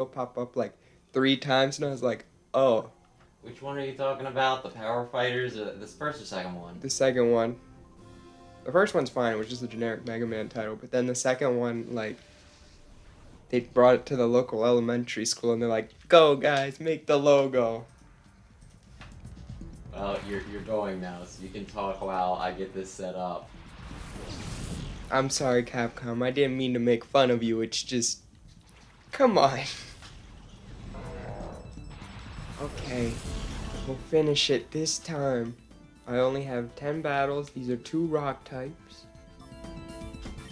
pop up like 3 times, and I was like, oh, Which one are you talking about? The Power Fighters, or this first or second one? the second one. The first one's fine, it was just a generic Mega Man title, but then the second one, like, they brought it to the local elementary school, and they're like, go guys, make the logo. Well, you're going now, so you can talk while I get this set up. I'm sorry, Capcom, I didn't mean to make fun of you, it's just, come on. Okay, we'll finish it this time. I only have 10 battles. These are 2 rock types.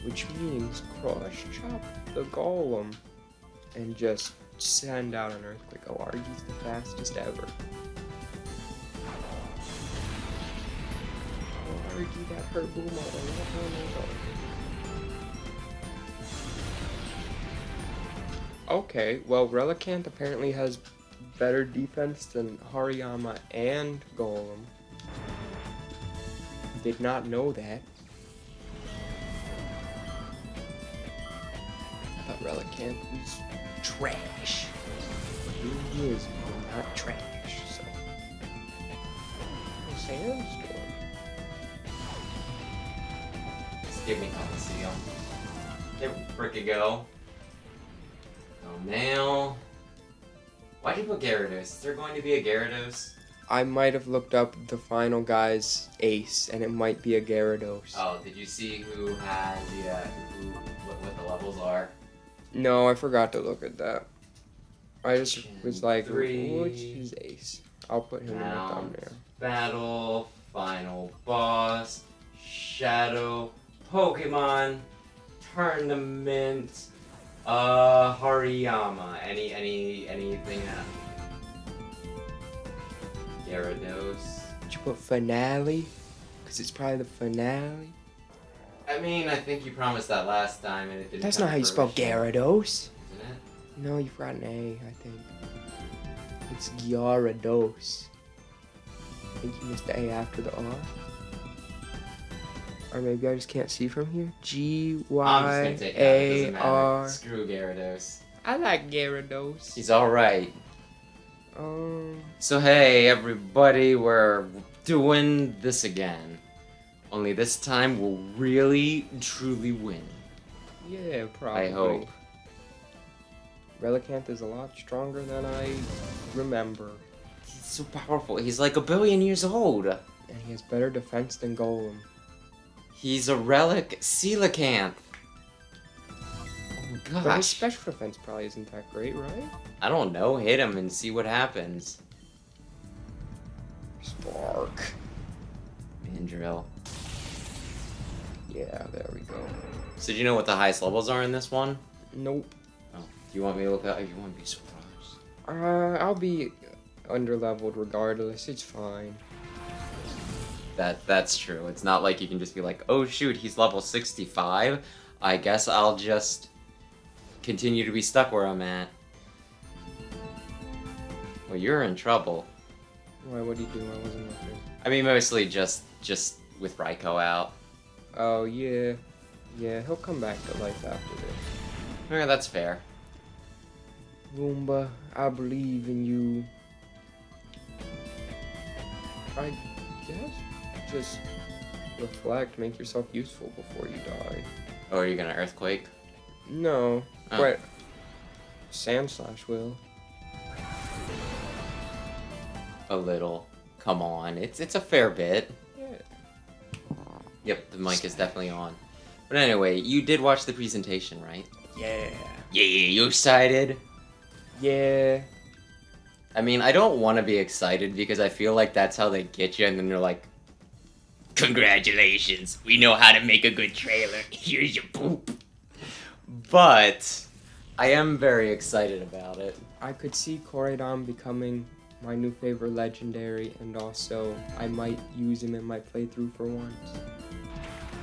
Which means crush, chop the golem. And just send out an earthquake. Oh, Argie's the fastest ever. Oh, Argie got her boom Okay, well, Relicanth apparently has better defense than Hariyama and Golem. Did not know that. I thought Relicanth was trash. He is not trash, so. Oh, Sandstorm. Just give me Coloseum. There we go. Oh, now. Why did you put Gyarados? Is there going to be a Gyarados? I might have looked up the final guy's ace, and it might be a Gyarados. Oh, did you see who has what the levels are? No, I forgot to look at that. I just was like, Three. which is ace? I'll put him in the thumbnail. Battle, final boss, shadow, Pokemon, tournament, Hariyama. Anything Gyarados. Did you put finale? Because it's probably the finale. I mean, I think you promised that last time and it didn't. That's come not how to you spell fruition. Gyarados. Isn't it? No, you forgot an A, I think. It's Gyarados. I think you missed the A after the R. Or maybe I just can't see from here. I'm just gonna take that. It doesn't matter. G-Y-A-R. Screw Gyarados. I like Gyarados. He's alright. Um, So hey everybody, we're doing this again. Only this time we'll really, truly win. yeah, probably. I hope. Relicanth is a lot stronger than I remember. He's so powerful. He's like 1,000,000,000 years old. And he has better defense than Golem. He's a relic coelacanth. Oh But his gosh. special defense probably isn't that great, right? I don't know. Hit him and see what happens. Spark. Mandrill. Yeah, there we go. So do you know what the highest levels are in this one? Nope. Oh, do you want me to look up? You want to be surprised? I'll be underleveled regardless. It's fine. That's true. It's not like you can just be like, oh shoot, he's level 65. I guess I'll just continue to be stuck where I'm at. Well, you're in trouble. Why? What do you do? I wasn't looking. I mean, mostly just with Raikou out. Oh yeah, yeah. He'll come back to life after this. Yeah, that's fair. Roomba, I believe in you. I guess just reflect, make yourself useful before you die. Oh, are you gonna earthquake? No, Oh. but Sandslash will. A little. Come on, it's a fair bit. Yeah. Yep, the mic is definitely on. But anyway, you did watch the presentation, right? Yeah. Yeah, you excited? Yeah. I mean, I don't want to be excited because I feel like that's how they get you, and then they're like, congratulations, we know how to make a good trailer. Here's your poop. But I am very excited about it. I could see Koraidon becoming my new favorite legendary, and also I might use him in my playthrough for once.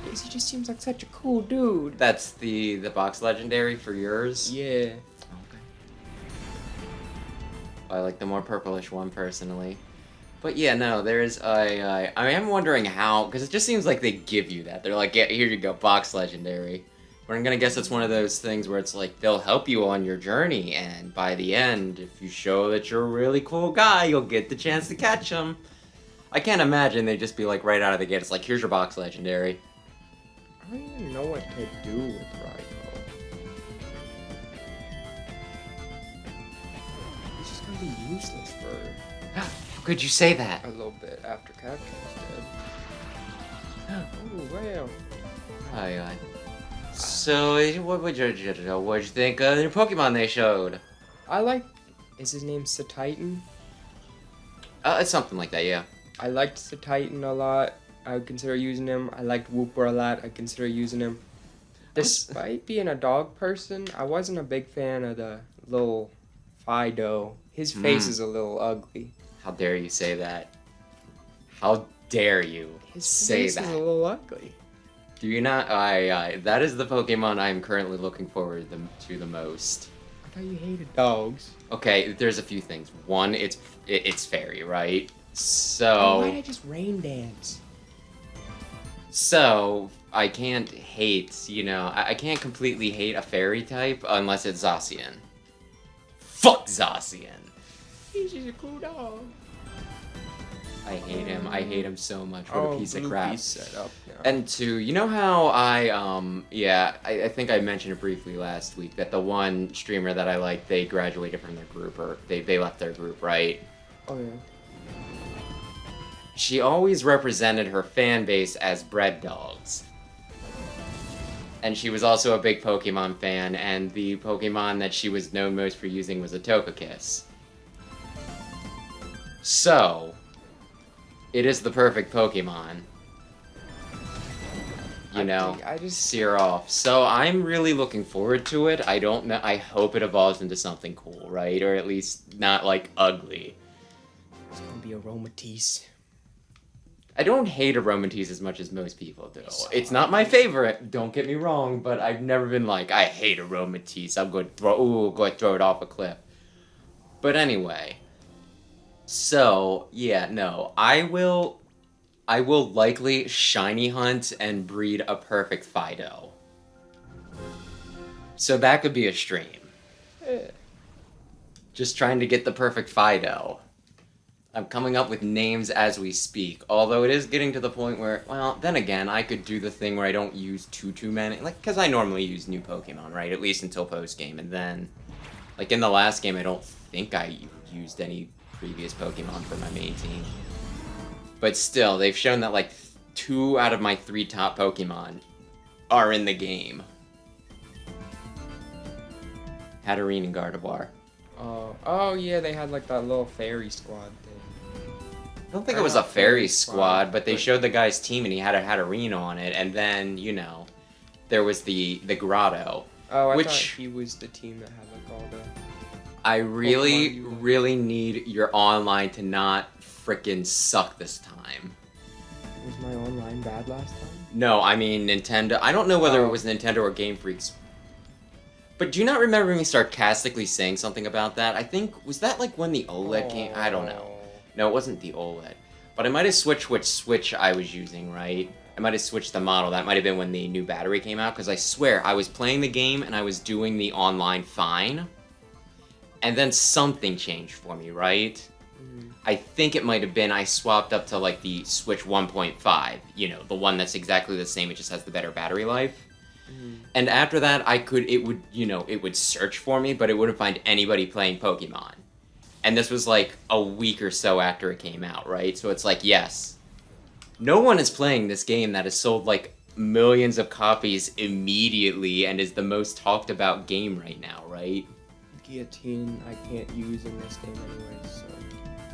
Because he just seems like such a cool dude. That's the box legendary for yours? Yeah. Okay. I like the more purplish one personally. But yeah, no, there's I am wondering how, because it just seems like they give you that. They're like, yeah, here you go, box legendary. But I'm gonna guess it's one of those things where it's like they'll help you on your journey, and by the end, if you show that you're a really cool guy, you'll get the chance to catch them. I can't imagine they'd just be like right out of the gate. It's like, here's your box legendary. I don't even know what to do with Raikou. He's just gonna be useless for How could you say that? a little bit after Captain's dead. Oh, wow. Aye. So, what'd you think of the new Pokemon they showed? I like. Is his name Satitan? It's something like that, yeah. I liked Satitan a lot. I would consider using him. I liked Wooper a lot. I consider using him. Despite being a dog person, I wasn't a big fan of the little Fido. His face is a little ugly. How dare you say that? How dare you His say face that? is a little ugly. Do you not? That is the Pokemon I am currently looking forward to the most. I thought you hated dogs. Okay, there's a few things. One, it's fairy, right? Oh, So, why'd I just rain dance? so I can't hate, I can't completely hate a fairy type unless it's Zacian. Fuck Zacian! He's just a cool dog. I hate him. I hate him so much. What a piece of crap. He's set up now. And two, you know how I think I mentioned it briefly last week that the one streamer that I like, they graduated from their group, or they left their group, right? Oh yeah. She always represented her fan base as bread dogs. And she was also a big Pokemon fan, and the Pokemon that she was known most for using was a Togekiss. So, it is the perfect Pokemon. I just Sear off. So I'm really looking forward to it. I don't know. I hope it evolves into something cool, right? Or at least not like ugly. It's gonna be Aromatisse. I don't hate Aromatisse as much as most people do. It's not my favorite, don't get me wrong, but I've never been like, I hate Aromatisse. I'm going to throw it off a cliff. But anyway. So, yeah, no. I will likely shiny hunt and breed a perfect Fido. So that could be a stream. Yeah. Just trying to get the perfect Fido. I'm coming up with names as we speak, although it is getting to the point where, well, then again, I could do the thing where I don't use too many, like, because I normally use new Pokemon, right, at least until post-game, and then, like, in the last game, I don't think I used any previous Pokemon for my main team. But still, they've shown that, like, 2 out of my 3 top Pokemon are in the game. Hatterene and Gardevoir. Oh yeah, they had like that little fairy squad thing. I don't think it was a fairy squad, but they showed the guy's team and he had a Hatterene on it, and then, there was the grotto. Oh, I which thought he was the team that had like all the... I really, Pokemon you like. really need your online to not frickin' suck this time. Was my online bad last time? No, I mean Nintendo. I don't know whether it was Nintendo or Game Freak's. But do you not remember me sarcastically saying something about that? I think, was that like when the OLED came? I don't know. No, it wasn't the OLED. But I might have switched which Switch I was using, right? I might have switched the model. That might have been when the new battery came out, because I swear, I was playing the game and I was doing the online fine. And then something changed for me, right? Mm-hmm. I think it might have been I swapped up to like the Switch 1.5, the one that's exactly the same, it just has the better battery life. Mm-hmm. And after that, it would search for me, but it wouldn't find anybody playing Pokemon. And this was like a week or so after it came out, right? So it's like, yes, no one is playing this game that has sold like millions of copies immediately and is the most talked about game right now, right? Guillotine I can't use in this game anyway, so...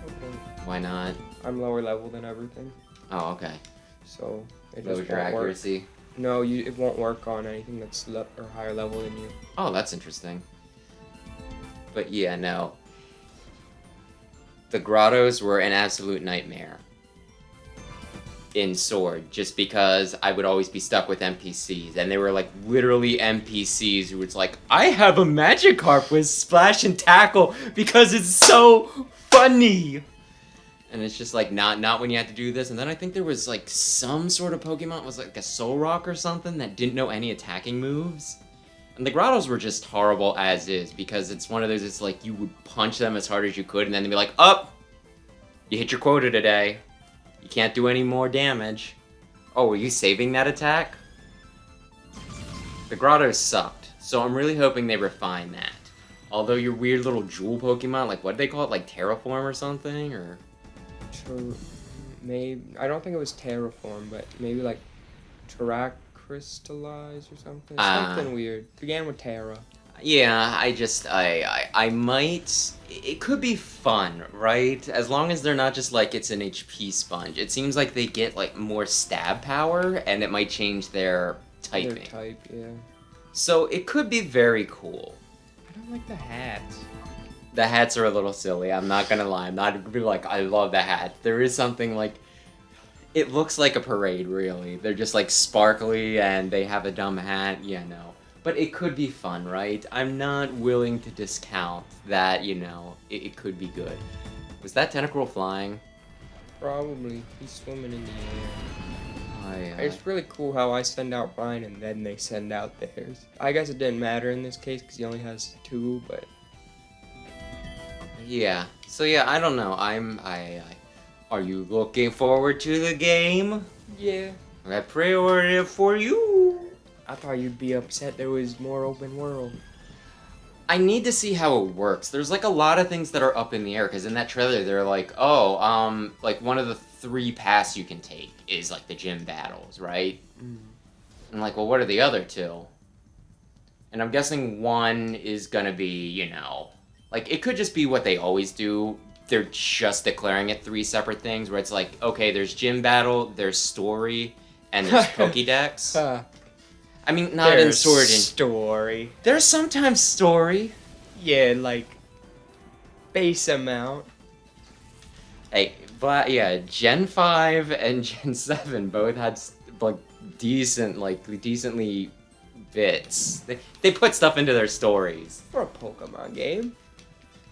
Okay. Why not? I'm lower level than everything, Oh, okay. so it That just was your won't work. accuracy. No, it won't work on anything that's or higher level than you. Oh, that's interesting. But yeah, no. The grottos were an absolute nightmare in Sword, just because I would always be stuck with NPCs, and they were like literally NPCs who was like, I have a Magikarp with Splash and Tackle because it's so funny! And it's just like not when you have to do this. And then I think there was like some sort of Pokemon, it was like a Soul Rock or something that didn't know any attacking moves. And the Grottos were just horrible as is, because it's one of those, it's like you would punch them as hard as you could and then they'd be like, up! You hit your quota today. You can't do any more damage. Oh, were you saving that attack? The Grottos sucked, so I'm really hoping they refine that. Although your weird little jewel Pokemon, like what do they call it, like Terraform or something, or? Maybe, I don't think it was Terraform, but maybe like Terra Crystallize or something. Something weird. Began with Terra. Yeah, I might. It could be fun, right? As long as they're not just like it's an HP sponge. It seems like they get like more stab power, and it might change their typing. Their type, yeah. So it could be very cool. I don't like the hats. The hats are a little silly, I'm not gonna lie. I'm not gonna be like, I love the hat. There is something like, it looks like a parade, really. They're just like sparkly and they have a dumb hat, yeah, no. But it could be fun, right? I'm not willing to discount that, you know, it could be good. Was that Tentacruel flying? Probably. He's swimming in the air. Oh, It's really cool how I send out mine and then they send out theirs. I guess it didn't matter in this case because he only has 2, but... Yeah. So yeah, I don't know. Are you looking forward to the game? Yeah. I pre-ordered it for you. I thought you'd be upset there was more open world. I need to see how it works. There's like a lot of things that are up in the air, because in that trailer they're like, oh, like one of the 3 paths you can take is like the gym battles, right? Mm. And like, well, what are the other 2? And I'm guessing one is gonna be, you know, like it could just be what they always do. They're just declaring it 3 separate things, where it's like, okay, there's gym battle, there's story, and there's Pokédex. I mean, not in Sword and... Story. There's sometimes story. Yeah, like... base amount. Hey, but yeah, Gen 5 and Gen 7 both had, like, decently bits. They put stuff into their stories. For a Pokemon game.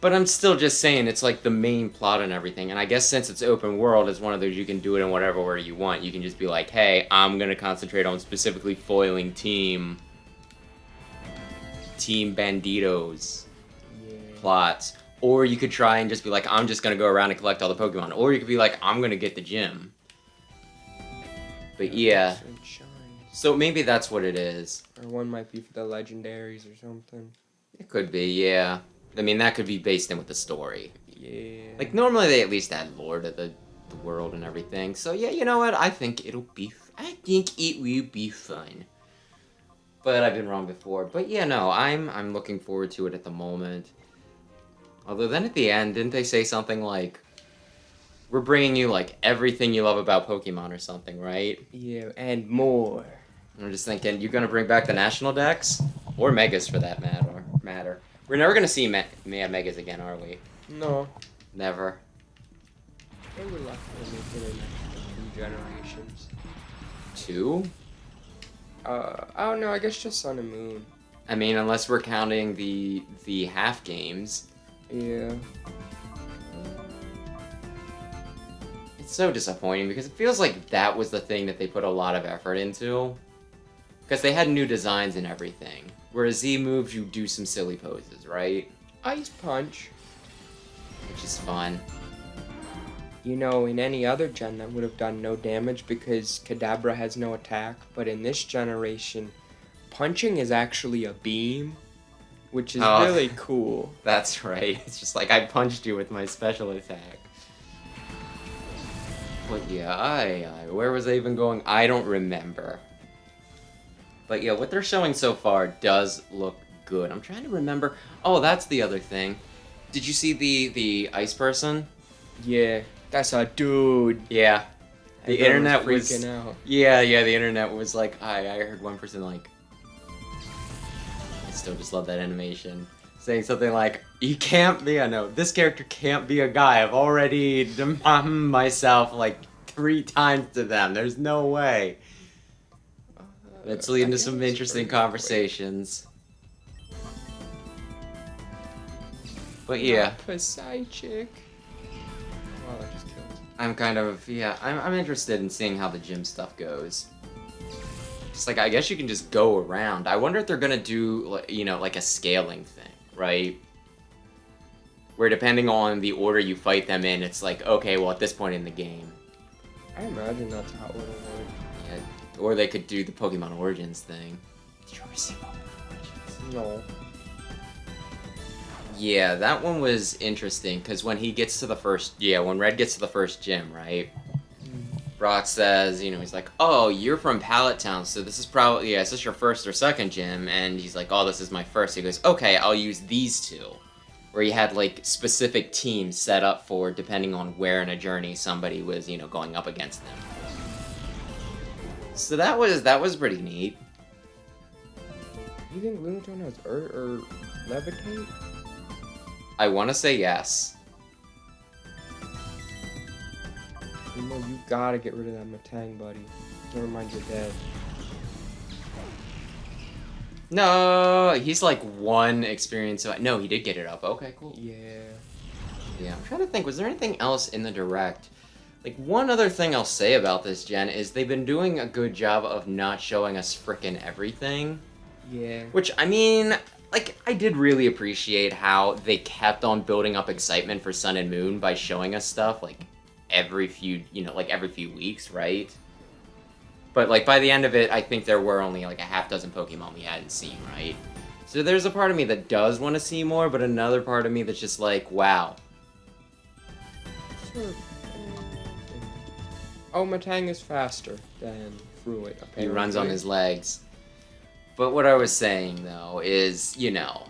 But I'm still just saying, it's like the main plot and everything. And I guess since it's open world, it's one of those you can do it in whatever order you want. You can just be like, hey, I'm going to concentrate on specifically foiling Team Bandito's plots. Or you could try and just be like, I'm just going to go around and collect all the Pokemon. Or you could be like, I'm going to get the gym. But yeah. So maybe that's what it is. Or one might be for the legendaries or something. It could be, yeah. I mean, that could be based in with the story. Yeah. Like, normally they at least add lore to the world and everything. So, yeah, you know what? I think it will be fun. But I've been wrong before. But, yeah, no, I'm looking forward to it at the moment. Although then at the end, didn't they say something like, we're bringing you, like, everything you love about Pokemon or something, right? Yeah, and more. I'm just thinking, you're going to bring back the National Dex? Or Megas, for that matter. We're never going to see Megas again, are we? No. Never. They were lucky to make it in 2 generations. 2? Oh no, I guess just Sun and Moon. I mean, unless we're counting the half games. Yeah. It's so disappointing because it feels like that was the thing that they put a lot of effort into. Because they had new designs and everything. Whereas Z moves, you do some silly poses, right? Ice Punch. Which is fun. You know, in any other gen that would have done no damage because Kadabra has no attack. But in this generation, punching is actually a beam. Which is really cool. That's right. It's just like I punched you with my special attack. But yeah, where was I even going? I don't remember. But yeah, what they're showing so far does look good. I'm trying to remember. Oh, that's the other thing. Did you see the ice person? Yeah, that's a dude. Yeah. The internet was freaking out. Yeah, the internet was like, I heard one person like, I still just love that animation. Saying something like, you can't be, this character can't be a guy. I've already demanded myself like 3 times to them. There's no way. That's leading to some interesting conversations. But yeah. Psychic. Oh, that just killed I'm kind of, yeah, I'm interested in seeing how the gym stuff goes. Just like, I guess you can just go around. I wonder if they're gonna do, you know, like a scaling thing, right? Where depending on the order you fight them in, it's like, okay, well, at this point in the game. I imagine that's how it would work. Yeah, or they could do the Pokemon Origins thing. Did you ever see Pokemon Origins? No. Yeah, that one was interesting, because when he gets to the first, when Red gets to the first gym, right? Brock says, you know, he's like, oh, you're from Pallet Town, so this is probably, is this your first or second gym? And he's like, oh, this is my first. He goes, okay, I'll use these two. Where he had, like, specific teams set up for, depending on where in a journey somebody was, you know, going up against them. So that was pretty neat. You think Lunatone has or Levitate? I want to say yes. You know, you gotta get rid of that Matang, buddy. Never mind, you're dead. No, he's like one experience. No, he did get it up. Okay, cool. Yeah. Yeah, I'm trying to think. Was there anything else in the Direct? Like, one other thing I'll say about this gen is they've been doing a good job of not showing us frickin' everything. Yeah. Which, I mean, like, I did really appreciate how they kept on building up excitement for Sun and Moon by showing us stuff, like, every few weeks, right? But, like, by the end of it, I think there were only, like, a half dozen Pokemon we hadn't seen, right? So there's a part of me that does want to see more, but another part of me that's just like, wow. Sure. Oh, Matang is faster than Fruit, apparently. He runs on his legs. But what I was saying, though, is, you know,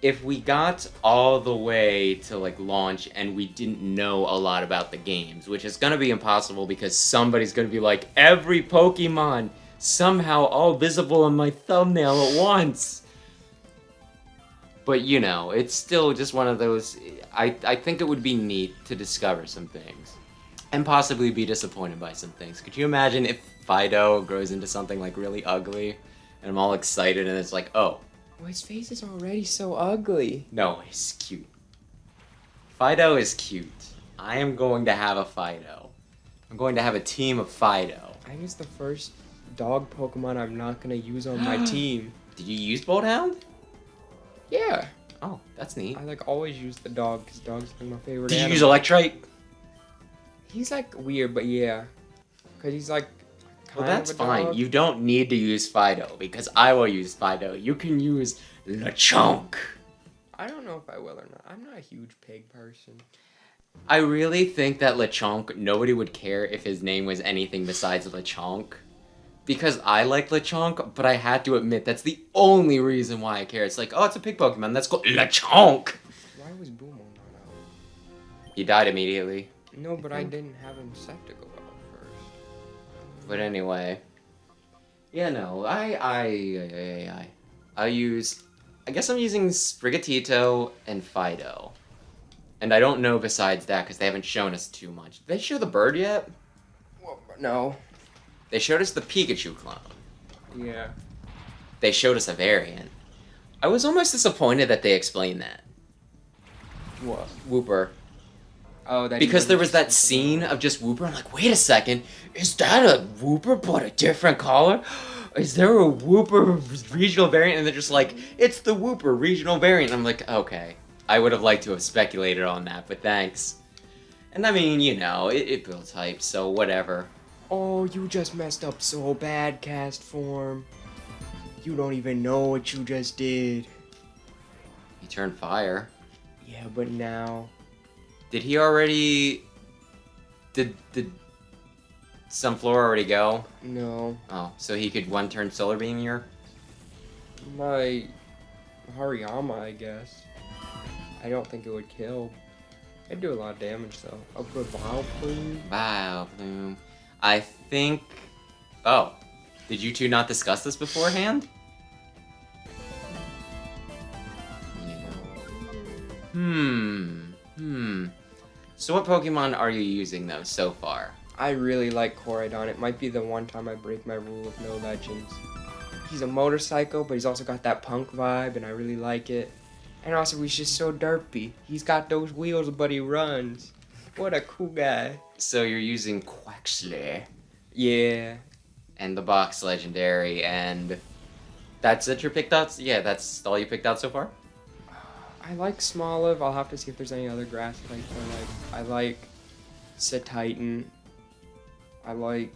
if we got all the way to, like, launch and we didn't know a lot about the games, which is gonna be impossible because somebody's gonna be like, every Pokemon somehow all visible on my thumbnail at once. But, you know, it's still just one of those, I think it would be neat to discover some things. And possibly be disappointed by some things. Could you imagine if Fido grows into something, like, really ugly, and I'm all excited and it's like, oh. Well, his face is already so ugly. No, he's cute. Fido is cute. I am going to have a Fido. I'm going to have a team of Fido. I think it's the first dog Pokemon I'm not gonna use on my team. Did you use Bolthound? Yeah. Oh, that's neat. I, like, always use the dog, because dogs are my favorite Did you animal. use Electrite? He's, like, weird, but yeah. Because he's, like, Well, kind that's of a fine. dog. You don't need to use Fido, because I will use Fido. You can use Lechonk. I don't know if I will or not. I'm not a huge pig person. I really think that Lechonk, nobody would care if his name was anything besides Lechonk. Because I like Lechonk, but I had to admit that's the only reason why I care. It's like, oh, it's a pig Pokemon. Let's go Lechonk. Why was Boomo not out? He died immediately. No, but I didn't have him set to go out first. But anyway. Yeah, no, I use... I guess I'm using Sprigatito and Fido. And I don't know besides that, because they haven't shown us too much. Did they show the bird yet? Well, no. They showed us the Pikachu clone. Yeah. They showed us a variant. I was almost disappointed that they explained that. What? Wooper. Oh, that. Because there was that scene of just Wooper. I'm like, wait a second. Is that a Wooper but a different color? Is there a Wooper regional variant? And they're just like, it's the Wooper regional variant. I'm like, okay. I would have liked to have speculated on that, but thanks. And I mean, you know, it builds hype, so whatever. Oh, you just messed up so bad, Cast Form. You don't even know what you just did. He turned fire. Yeah, but now... Did he already... Did Sunflora already go? No. Oh, so he could one-turn Solar Beam here? My... Hariyama, I guess. I don't think it would kill. It'd do a lot of damage, though. A good Vileplume. Vileplume. I think... Oh. Did you two not discuss this beforehand? So what Pokemon are you using, though, so far? I really like Koraidon. It might be the one time I break my rule of no legends. He's a motorcycle, but he's also got that punk vibe, and I really like it. And also, he's just so derpy. He's got those wheels, but he runs. What a cool guy. So you're using Quaxley Yeah. and the box legendary, and that's it. Your picked out? Yeah, that's all you picked out so far. I like Smoliv. I'll have to see if there's any other grass types I like. I like Satitan. I thought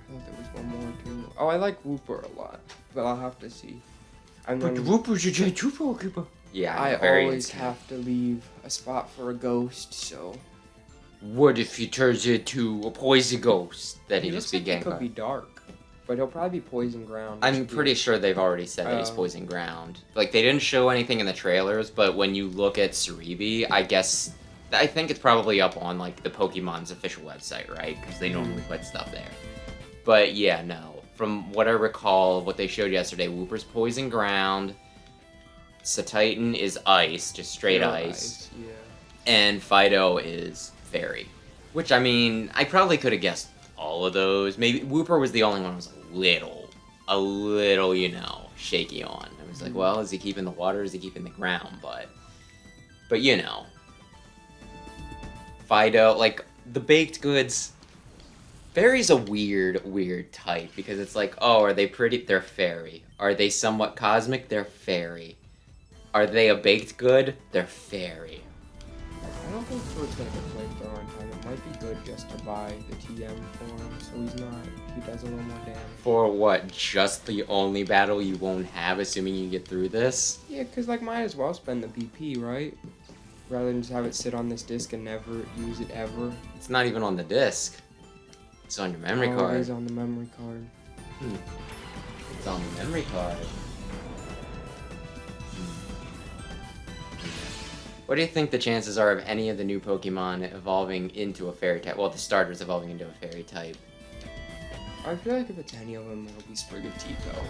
there was one more too. Oh, I like Wooper a lot, but I'll have to see. And then Wooper's a giant Wooper. Yeah, I very always insane. have to leave a spot for a ghost, so. What if he turns into a poison ghost? Then he He just looks be like he could Gengar. be dark, but he'll probably be poison ground. which I'm would be- pretty sure they've already said that he's Oh. poison ground. Like, they didn't show anything in the trailers, but when you look at Cerebi, I think it's probably up on, like, the Pokemon's official website, right? Because they normally put stuff there. But, yeah, no. From what I recall, what they showed yesterday, Wooper's poison ground, Satitan is ice, just straight Pure ice, Yeah. and Fido is fairy. Which, I mean, I probably could have guessed all of those. Maybe Wooper was the only one I was a little, shaky on. I was like, well, is he keeping the water? Is he keeping the ground? But Fido, like, the baked goods, fairy's a weird type, because it's like, oh, are they pretty? They're fairy. Are they somewhat cosmic? They're fairy. Are they a baked good? They're fairy. I don't think Fruit's gonna get flamethrower on time. It might be good just to buy the TM for him, so he does a little more damage. For what? Just the only battle you won't have, assuming you get through this? Yeah, cause like might as well spend the BP, right? Rather than just have it sit on this disc and never use it ever. It's not even on the disc. It's on your memory It card. is on the memory card. It's on the memory card. What do you think the chances are of any of the new Pokemon evolving into a fairy type? Well, the starters evolving into a fairy type. I feel like if it's any of them, it'll be Sprigatito.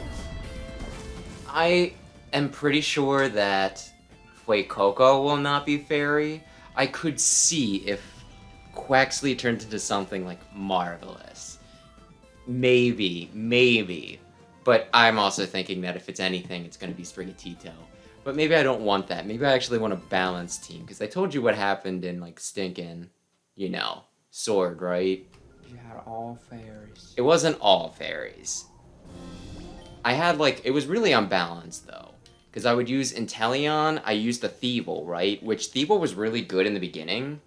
I am pretty sure that Fuecoco will not be fairy. I could see if Quaxley turned into something like marvelous. Maybe. But I'm also thinking that if it's anything, it's going to be Sprigatito. But maybe I don't want that. Maybe I actually want a balanced team. Because I told you what happened in, like, Stinkin', Sword, right? You had all fairies. It wasn't all fairies. I had, like, it was really unbalanced, though. Because I would use Inteleon, I used the Thievul, right? Which Thievul was really good in the beginning.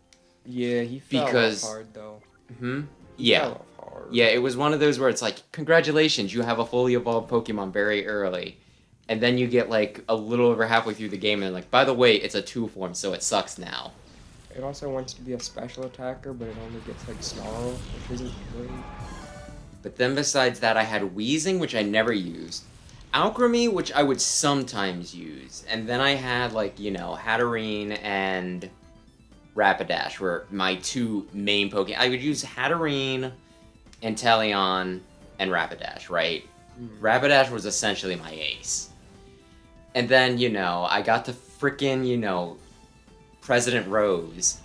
Yeah, he fell Because- off hard though. He Yeah. fell off hard. Yeah, it was one of those where it's like, congratulations, you have a fully evolved Pokemon very early. And then you get, like, a little over halfway through the game, and they're like, by the way, it's a 2 form, so it sucks now. It also wants to be a special attacker, but it only gets like Snarl, which isn't great. But then besides that, I had Wheezing, which I never used. Alchemy, which I would sometimes use. And then I had, like, Hatterene and Rapidash were my 2 main Pokemon. I would use Hatterene, Inteleon, and Rapidash, right? Rapidash was essentially my ace. And then, I got to frickin', President Rose.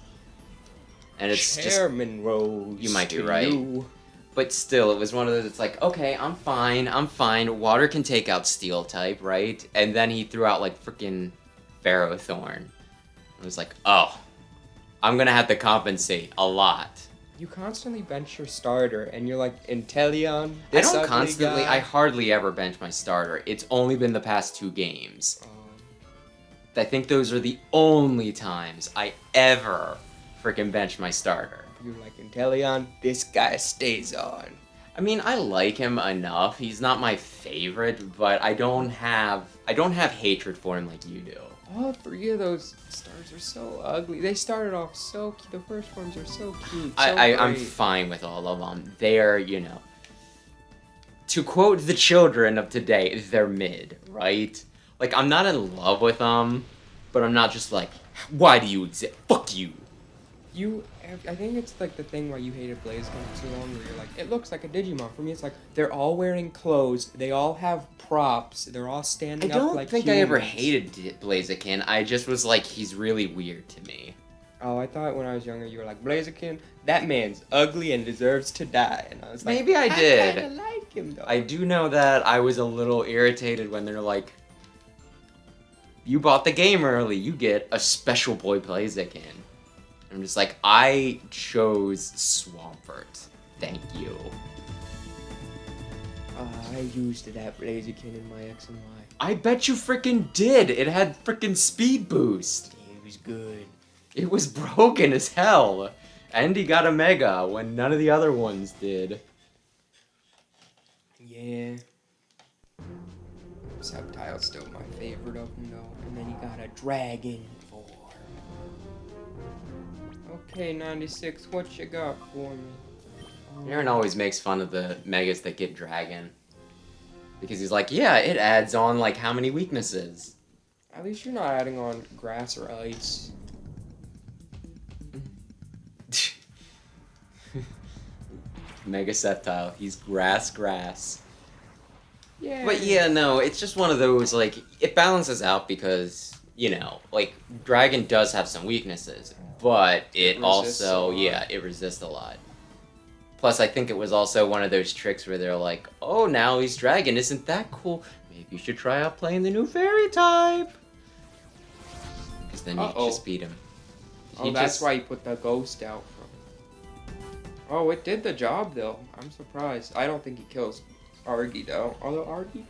And it's just... Chairman Rose. You might be to right. you. But still, it was one of those, it's like, okay, I'm fine. Water can take out Steel type, right? And then he threw out, like, frickin' Ferrothorn. I was like, oh, I'm gonna have to compensate a lot. You constantly bench your starter, and you're like, Inteleon, I this don't ugly constantly, guy. I hardly ever bench my starter. It's only been the past 2 games. I think those are the only times I ever frickin' bench my starter. You're like, Inteleon, this guy stays on. I mean, I like him enough. He's not my favorite, but I don't have hatred for him like you do. All 3 of those stars are so ugly. They started off so cute. The first forms are so cute. So I'm great. fine with all of them. They're, to quote the children of today, they're mid, right? Like, I'm not in love with them, but I'm not just like, why do you exist? Fuck you. I think it's like the thing why you hated Blaziken for so long, where you're like, it looks like a Digimon. For me, it's like, they're all wearing clothes, they all have props, they're all I standing up don't like think I ever humans. hated Blaziken. I just was like, he's really weird to me. Oh, I thought when I was younger, you were like, Blaziken, that man's ugly and deserves to die. And I was like, Maybe I did. I kinda like him, though. I do know that I was a little irritated when they're like, you bought the game early, you get a special boy Blaziken. I'm just like, I chose Swampert. Thank you. I used that Blaziken in my X and Y. I bet you freaking did. It had freaking speed boost. It was good. It was broken as hell. And he got a Mega when none of the other ones did. Yeah. Subtile's still my favorite of them though. And then he got a Dragon 4. Okay, 96, what you got for me? Aaron always makes fun of the Megas that get Dragon. Because he's like, yeah, it adds on like how many weaknesses. At least you're not adding on grass or ice. Mega Sceptile, he's grass. Yeah. But yeah, no, it's just one of those, like, it balances out because, you know, like, Dragon does have some weaknesses, but it also, yeah, it resists a lot. Plus, I think it was also one of those tricks where they're like, oh, now he's Dragon, isn't that cool? Maybe you should try out playing the new Fairy type. Because then you just beat him. Oh, that's why you put the Ghost out from. Oh, it did the job, though. I'm surprised. I don't think he kills Argy, though. Although Argy,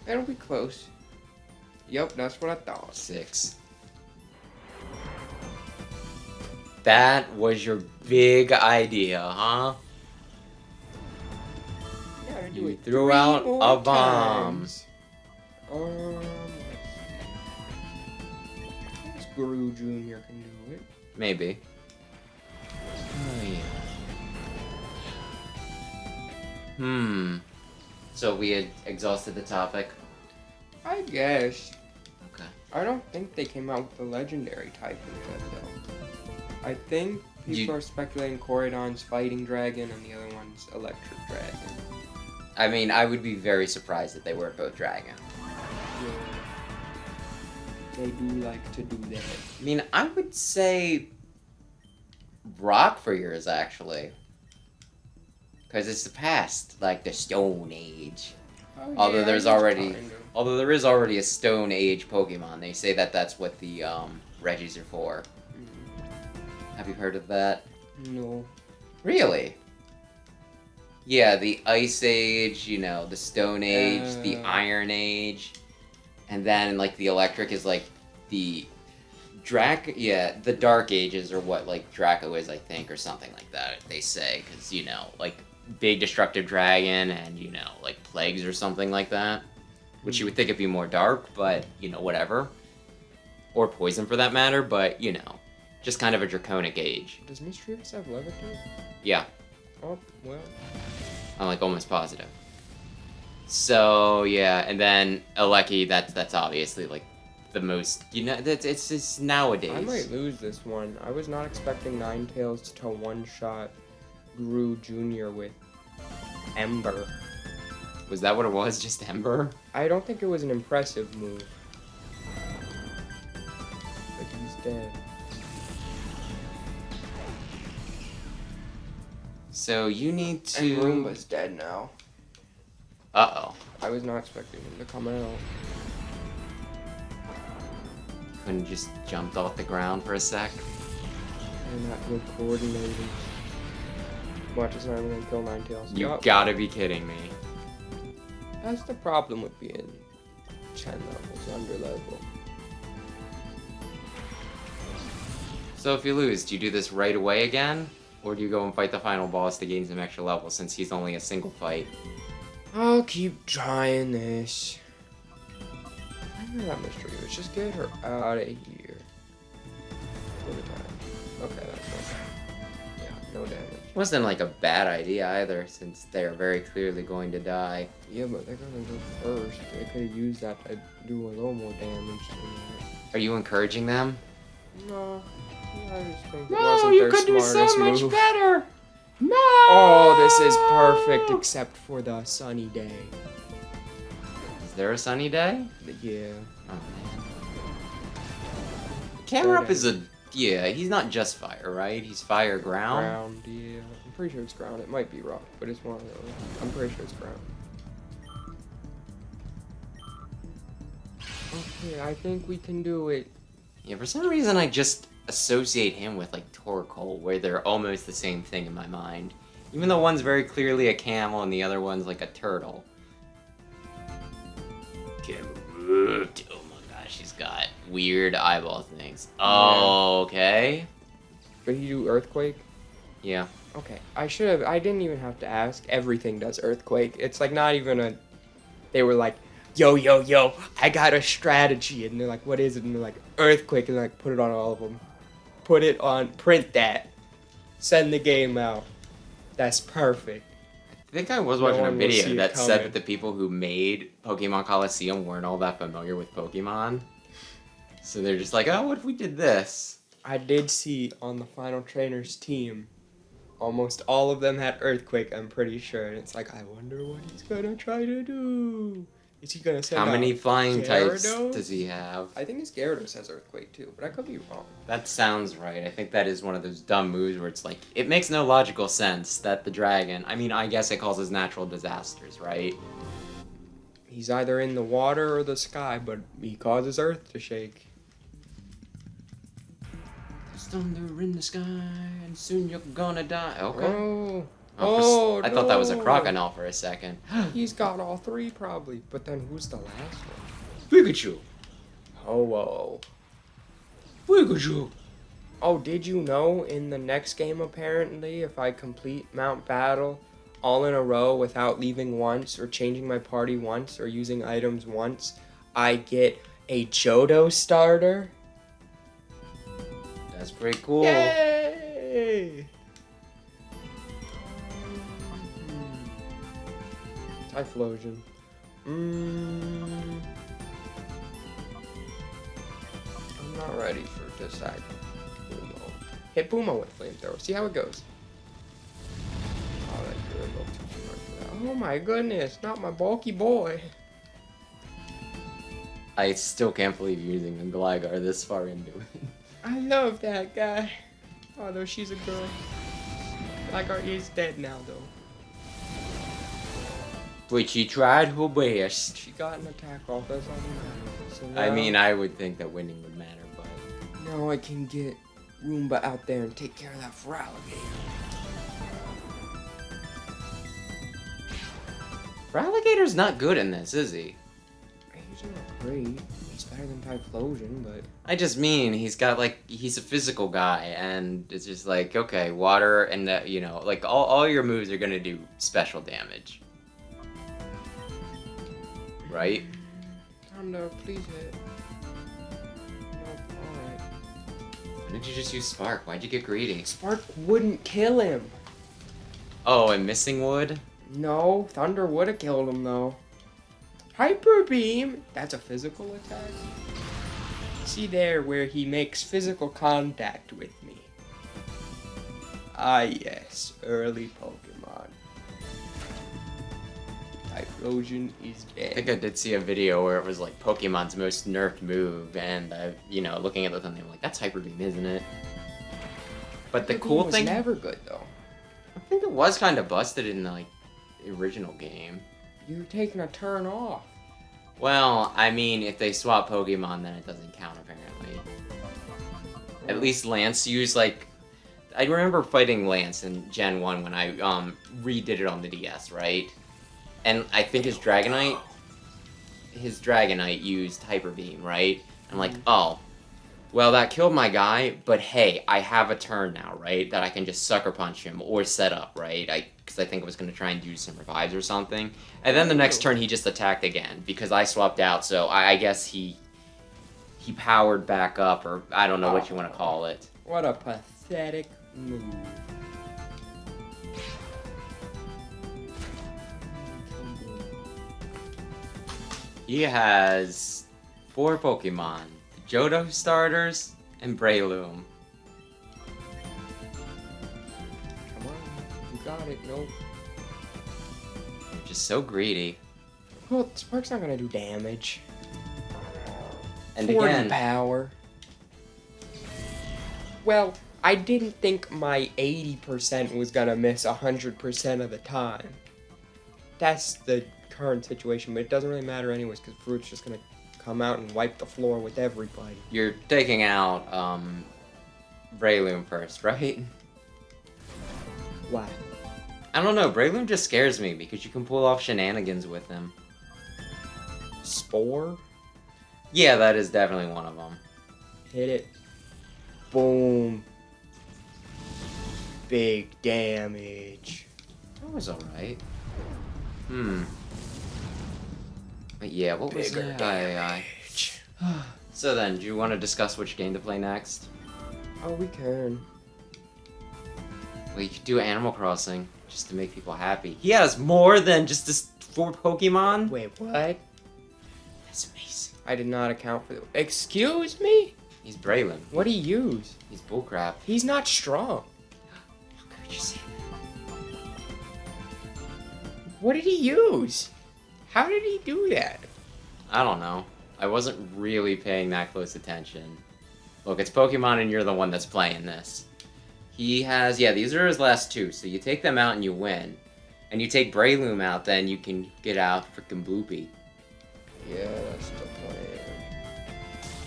it'll be close. Yep, that's what I thought. 6. That was your big idea, huh? Yeah, You threw out a bomb. Let's see. I guess Guru Jr. can do it. Maybe. Oh, yeah. So we had exhausted the topic? I guess. Okay. I don't think they came out with the legendary type yet, though. I think people are speculating Koridon's Fighting Dragon and the other one's Electric Dragon. I mean, I would be very surprised if they were both Dragon. Yeah. They do like to do that. I mean, I would say Rock for yours, actually. Because it's the past, like the Stone Age. Oh, Although yeah, there's I guess already, kind of. although there is already a Stone Age Pokemon. They say that that's what the Reggies are for. Have you heard of that? No. Really? Yeah, the Ice Age, you know, the Stone Age, the Iron Age, and then like the Electric is like the the Dark Ages are what like Draco is, I think, or something like that. They say because you know, like big destructive dragon and you know, like plagues or something like that, which you would think it'd be more dark, but you know, whatever, or poison for that matter. But you know, just kind of a draconic age. Does Mischievous have Levitate? Yeah. Oh, well. I'm like almost positive. So yeah, and then Aleki, that's obviously like the most, you know, it's just nowadays. I might lose this one. I was not expecting Ninetales to one-shot Guru Jr. with Ember. Was that what it was? Just Ember? I don't think it was an impressive move. But he's dead. So you need to... And Roomba's dead now. Uh-oh. I was not expecting him to come out. Couldn't just jumped off the ground for a sec? And not good coordinated. Watch us not even gonna kill Ninetales. You gotta be kidding me. That's the problem with being 10 levels under level. So if you lose, do you do this right away again? Or do you go and fight the final boss to gain some extra levels since he's only a single fight? I'll keep trying this. I know that mischievous. Just get her out of here. For the time. Okay, that's no. Yeah, no damage. Wasn't like a bad idea either, since they're very clearly going to die. Yeah, but they're gonna go first. They could have used that to do a little more damage than that. Are you encouraging them? No. I just think it wasn't their smartest move. better! No! Oh, this is perfect except for the sunny day. Is there a sunny day? Yeah. Oh, man. Camerup is a... Yeah, he's not just fire, right? He's fire ground? Ground, yeah. I'm pretty sure it's ground. It might be rock, but it's one of those. I'm pretty sure it's ground. Okay, I think we can do it. Yeah, for some reason I just associate him with like Torkoal, where they're almost the same thing in my mind. Even though one's very clearly a camel and the other one's like a turtle. Oh my gosh, he's got weird eyeball things. Oh, okay. But you do Earthquake? Yeah. Okay, I didn't even have to ask. Everything does Earthquake. It's like not even a, they were like, yo, I got a strategy. And they're like, what is it? And they're like, Earthquake. And they're like, put it on all of them. Print that. Send the game out. That's perfect. I think I was No watching a one will see video it that said coming. that the people who made Pokemon Coloseum weren't all that familiar with Pokemon. So they're just like, oh, what if we did this? I did see on the Final Trainers team, almost all of them had Earthquake, I'm pretty sure. And it's like, I wonder what he's gonna try to do. Is he gonna send How many out flying types Gyarados? does he have? I think his Gyarados has Earthquake too, but I could be wrong. That sounds right. I think that is one of those dumb moves where it's like, it makes no logical sense that the dragon, I mean, I guess it causes natural disasters, right? He's either in the water or the sky, but he causes Earth to shake. There's thunder in the sky, and soon you're gonna die. Okay. I I thought that was a no. crocodile for a second. He's got all three probably, but then who's the last one? Pikachu! Oh, whoa. Pikachu! Oh, did you know in the next game apparently, if I complete Mount Battle all in a row without leaving once or changing my party once or using items once, I get a Johto starter? That's pretty cool. Yay! Typhlosion. I'm not ready for this act. Pumo. Hit Pumo with flamethrower. See how it goes. Oh, that's really a little too smart for that. Oh my goodness, not my bulky boy. I still can't believe you're using a Gligar this far into it. I love that guy. Although she's a girl. Gligar is dead now though. But she tried her best. She got an attack off, that's all that matters. So I now- mean, I would think that winning would matter, but... Now I can get Roomba out there and take care of that Feraligatr. Feraligator's not good in this, is he? He's not great. He's better than Typhlosion, but... I just mean, he's got, like, he's a physical guy, and it's just like, okay, water and, you know, like, all your moves are gonna do special damage. Right? Thunder, please hit. Nope, alright. Why did you just use Spark? Why'd you get greedy? Spark wouldn't kill him. Oh, and Missing Wood? No, Thunder would have killed him though. Hyper Beam? That's a physical attack? See there where he makes physical contact with me. Ah yes, early Pokemon. Typhlosion is I think dead. I did see a video where it was like Pokemon's most nerfed move, and you know, looking at the thing, I'm like, that's Hyper Beam, isn't it? But the Hyper Beam cool was thing, never good though. I think it was kind of busted in the, like, the original game. You're taking a turn off. Well, I mean, if they swap Pokemon, then it doesn't count apparently. At least Lance used like, I remember fighting Lance in Gen 1 when I redid it on the DS, right? And I think his Dragonite used Hyper Beam, right? I'm like, oh, well, that killed my guy, but hey, I have a turn now, right? That I can just Sucker Punch him or set up, right? Because I think I was going to try and do some revives or something. And then the next turn, he just attacked again because I swapped out, so I guess he powered back up, or I don't know what you want to call it. What a pathetic move. He has 4 Pokemon, the Johto starters and Breloom. Come on, you got it. Nope. You're just so greedy. Well, Spark's not gonna do damage. And 40 again, power. Well, I didn't think my 80% was gonna miss 100% of the time. That's the current situation, but it doesn't really matter anyways, because Fruit's just gonna come out and wipe the floor with everybody. you're taking out Breloom first, right? Why? I don't know. Breloom just scares me because you can pull off shenanigans with him. Spore? Yeah, that is definitely one of them. Hit it. Boom. Big damage. That was alright. But yeah, what was Bigger that? damage. So then, do you want to discuss which game to play next? Oh, we can. Well, you could do Animal Crossing, just to make people happy. He has more than just this 4 Pokemon? Wait, what? That's amazing. I did not account for the. Excuse me? He's Breloom. What do he use? He's bullcrap. He's not strong. How could you say What did he use? How did he do that? that? I don't know. I wasn't really paying that close attention. Look, it's Pokemon and you're the one that's playing this. He has, yeah, these are his last 2, so you take them out and you win. And you take Breloom out, then you can get out frickin' Bloopy. Yeah, that's the plan.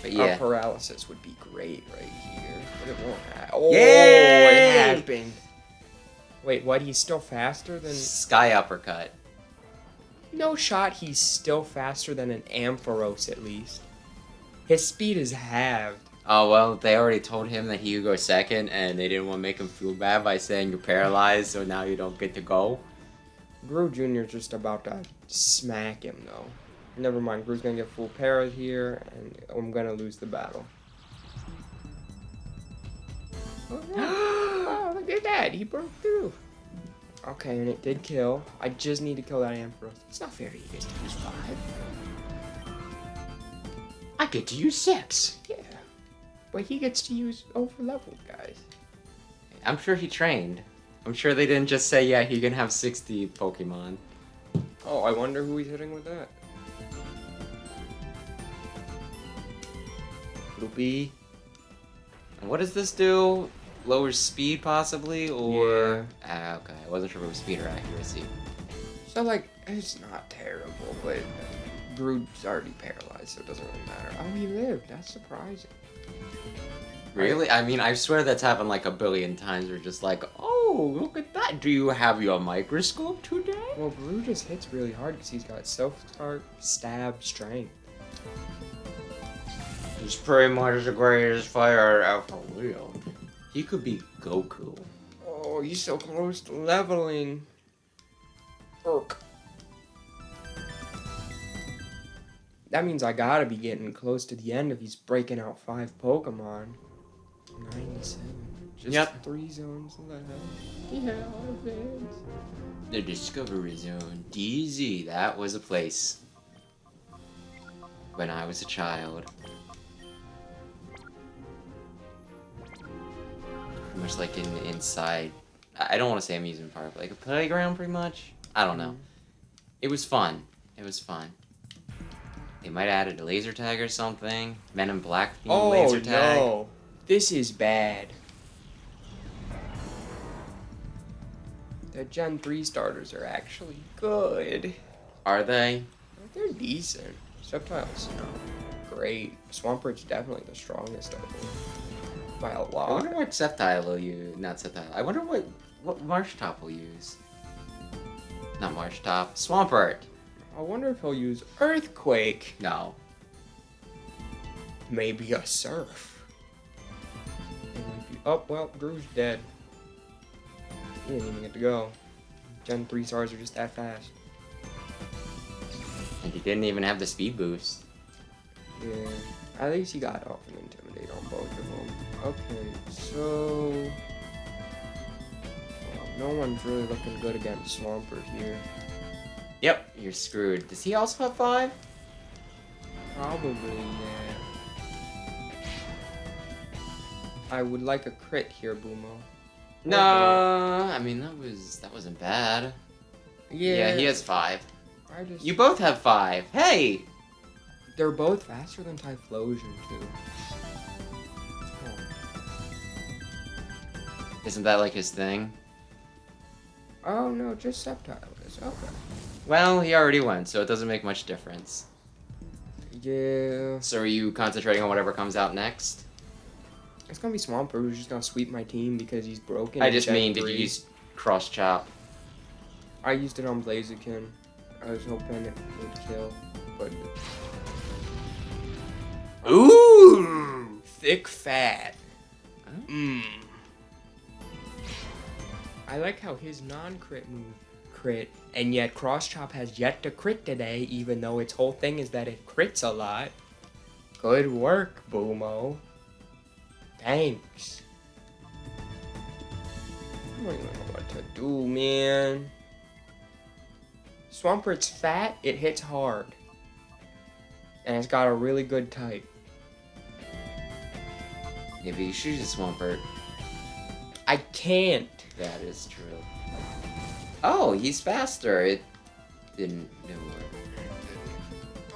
But yeah. Paralysis would be great right here. But it won't happen. Oh, Yay! it happened. Wait, what? He's still faster than... Sky Uppercut. No shot he's still faster than an Ampharos at least. His speed is halved. Oh, well, they already told him that he could go second, and they didn't want to make him feel bad by saying you're paralyzed, so now you don't get to go. Gru Jr.'s just about to smack him, though. Never mind, Gru's gonna get full para here, and I'm gonna lose the battle. Oh, look at that, he broke through. Okay, and it did kill. I just need to kill that Ampharos. It's not fair to you guys to use 5. I get to use 6. Yeah. But he gets to use over-leveled guys. I'm sure he trained. I'm sure they didn't just say, yeah, he can have 60 Pokemon. Oh, I wonder who he's hitting with that. Loopy. And what does this do? Lowers speed, possibly? Or... Ah, okay, I wasn't sure if it was speed or accuracy. So, like, it's not terrible, but Gru's already paralyzed, so it doesn't really matter. Oh, he lived. That's surprising. Really? I mean, I swear that's happened like a billion times. We're just like, oh, look at that. Do you have your microscope today? Well, Gru just hits really hard because he's got self-start, stab, strength. He's pretty much the greatest fighter out for real. He could be Goku. Oh, he's so close to leveling. Irk. That means I gotta be getting close to the end if he's breaking out 5 Pokemon. 97. Just 3 zones left. Yeah, advance. The Discovery Zone. DZ. That was a place. When I was a child. Pretty much like inside. I don't want to say amusement park, but like a playground pretty much. I don't know. It was fun. It was fun. They might have added a laser tag or something. Men in Black themed laser tag. No. This is bad. The Gen 3 starters are actually good. Are they? They're decent. Subtile's not great. Swampert's definitely the strongest of them. By a I lot. wonder what Sceptile will use. Not Sceptile. I wonder what Marsh Top will use. Not Marsh Top. Swampert. I wonder if he'll use Earthquake. No. Maybe a Surf. Oh, well, Gru's dead. He didn't even get to go. Gen 3 stars are just that fast. And he didn't even have the speed boost. Yeah. At least he got off and Intimidate on both of them. Okay, so... no one's really looking good against Swampert here. Yep, you're screwed. Does he also have 5? Probably, yeah. I would like a crit here, Bumo. No, I mean that wasn't bad. Yeah, he has 5. You both have 5. Hey! They're both faster than Typhlosion, too. Isn't that like his thing? Oh, no, just Sceptile is. Okay. Well, he already went, so it doesn't make much difference. Yeah. So are you concentrating on whatever comes out next? It's gonna be Swampert who's just gonna sweep my team because he's broken. I in just Gen mean, did 3. you use Cross Chop? I used it on Blaziken. I was hoping it would kill, but... Ooh! Thick fat. Oh. Mmm. I like how his non-crit move crit, and yet Cross Chop has yet to crit today, even though its whole thing is that it crits a lot. Good work, Boomo. Thanks. I don't even know what to do, man. Swampert's fat, it hits hard. And it's got a really good type. Maybe you should use Swampert. I can't. That is true. Oh, he's faster. It didn't work.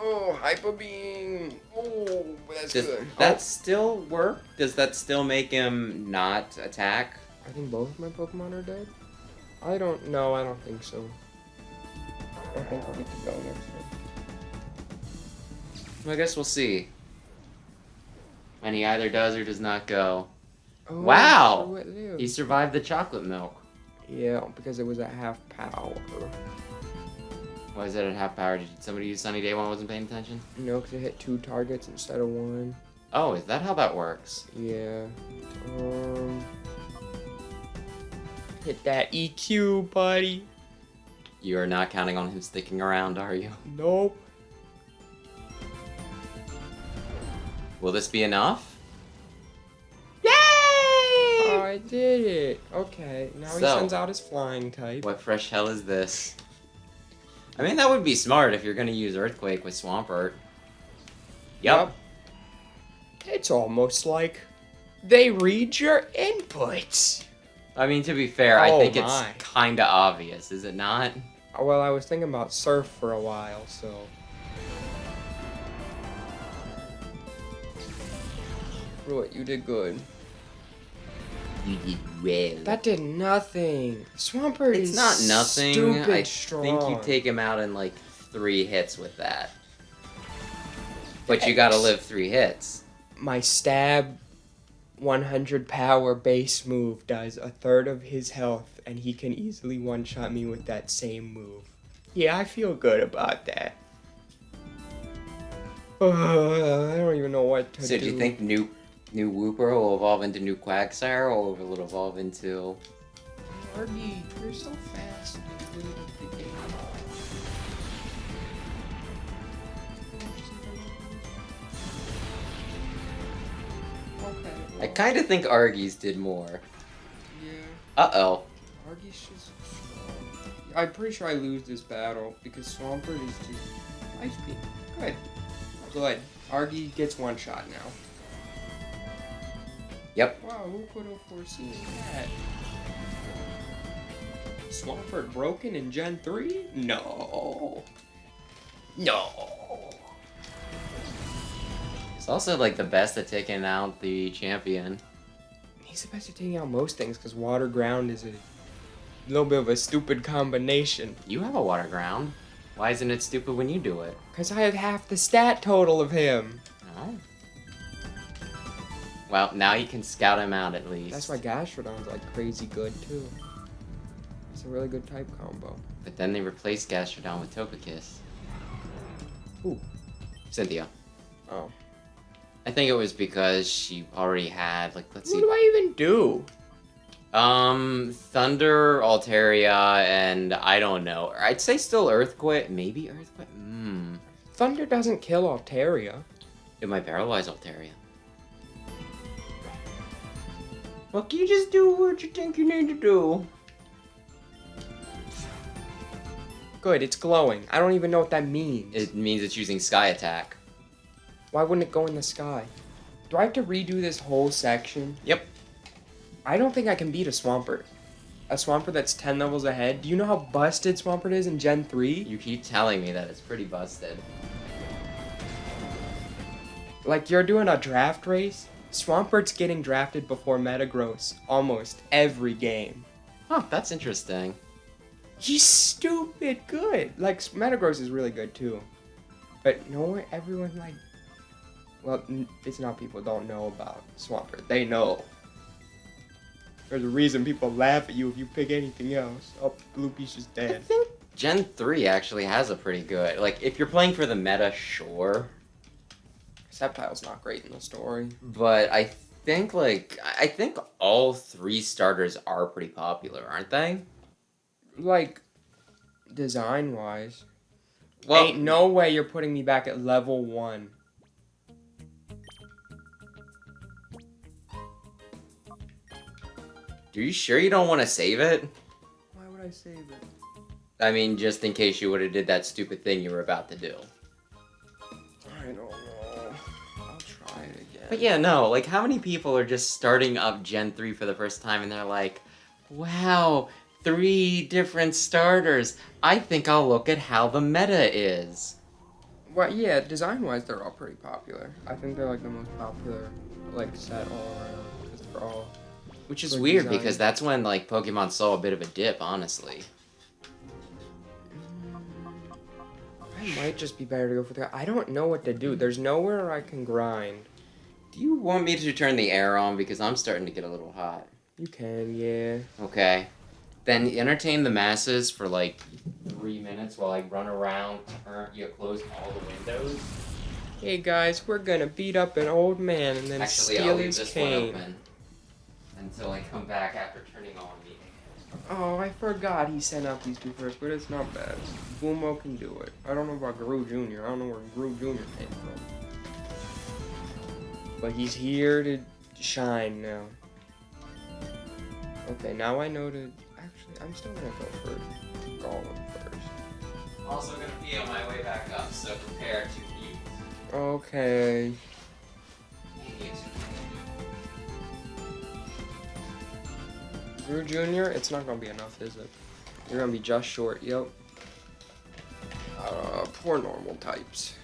Oh, Hyper Beam. Oh, that's Does good. that still work? Does that still make him not attack? I think both of my Pokemon are dead. I don't know. I don't think so. I think I'll get to go next time. Well, I guess we'll see. When he either does or does not go. Oh, Wow! so it lived. He survived the chocolate milk. Yeah, because it was at half power. Why is that at half power? Did somebody use Sunny Day while I wasn't paying attention? No, because it hit 2 targets instead of 1. Oh, is that how that works? Yeah. Hit that EQ, buddy. You are not counting on him sticking around, are you? Nope. Will this be enough? Yay! Oh, I did it. Okay, now he So, sends out his flying type. What fresh hell is this? I mean, that would be smart if you're going to use Earthquake with Swampert. Yup. It's almost like they read your inputs. I mean, to be fair, I Oh think my. it's kind of obvious, is it not? Well, I was thinking about Surf for a while, so... Pruitt, you did good. You did well. That did nothing. Swampert It's is not nothing. stupid I strong. think you take him out in like 3 hits with that. But you gotta live 3 hits. My stab 100 power base move does 1/3 of his health, and he can easily one-shot me with that same move. Yeah, I feel good about that. I don't even know what to do. So do you think new Wooper will evolve into new Quagsire, or will it evolve into... Argy, you're so fast. Okay. I kind of think Argy's did more. Yeah. Uh-oh. Argy's just strong. I'm pretty sure I lose this battle because Swampert is just ice beam. Good. Good. Argy gets one shot now. Yep. Wow, who could have foreseen that? Swampert broken in Gen 3? No. No. It's also like the best at taking out the champion. He's the best at taking out most things because water ground is a little bit of a stupid combination. You have a water ground. Why isn't it stupid when you do it? Because I have half the stat total of him. Oh. Well, now you can scout him out at least. That's why Gastrodon's like crazy good too. It's a really good type combo. But then they replaced Gastrodon with Togekiss. Ooh. Cynthia. Oh. I think it was because she already had, like, let's What see. do I even do? Thunder, Altaria, and I don't know. I'd say still Earthquake. Maybe Earthquake? Thunder doesn't kill Altaria. It might paralyze Altaria. Well, you just do what you think you need to do. Good, it's glowing. I don't even know what that means. It means it's using Sky Attack. Why wouldn't it go in the sky? Do I have to redo this whole section? Yep. I don't think I can beat a Swampert. A Swampert that's 10 levels ahead. Do you know how busted Swampert is in Gen 3? You keep telling me that it's pretty busted. Like, you're doing a draft race? Swampert's getting drafted before Metagross almost every game. Huh, that's interesting. He's stupid good. Like, Metagross is really good too. But no one, everyone, like, Well, it's not people don't know about Swampert. They know. There's a reason people laugh at you if you pick anything else. Oh, Loopy's just I dead. think Gen 3 actually has a pretty good... Like, if you're playing for the meta, sure. Sceptile's not great in the story. But I think, like... I think all 3 starters are pretty popular, aren't they? Like, design-wise. Well, Ain't no way you're putting me back at level 1. Are you sure you don't want to save it? Why would I save it? I mean, just in case you would have did that stupid thing you were about to do. I don't know. I'll try it again. But yeah, no, like, how many people are just starting up Gen 3 for the first time and they're like, wow, 3 different starters. I think I'll look at how the meta is. Well, yeah, design-wise, they're all pretty popular. I think they're, like, the most popular, like, set all around. Because they're all... Which is good weird, design. because that's when, like, Pokemon saw a bit of a dip, honestly. I might just be better to go for the... I don't know what to do. There's nowhere I can grind. Do you want me to turn the air on? Because I'm starting to get a little hot. You can, yeah. Okay. Then entertain the masses for, like, 3 minutes while I run around, close all the windows. Hey, guys, we're gonna beat up an old man and then Actually, I'll steal leave his this one cane. open until I come back after turning on the air. Oh, I forgot he sent out these 2 first, but it's not bad. Boomo can do it. I don't know about Gru Jr. I don't know where Gru Jr. came from. But he's here to shine now. Okay, now I know to... Actually, I'm still gonna go for Golem first. Also gonna be on my way back up, so prepare to use. Okay. Gru Jr., it's not gonna be enough, is it? You're gonna be just short, yep. Poor normal types.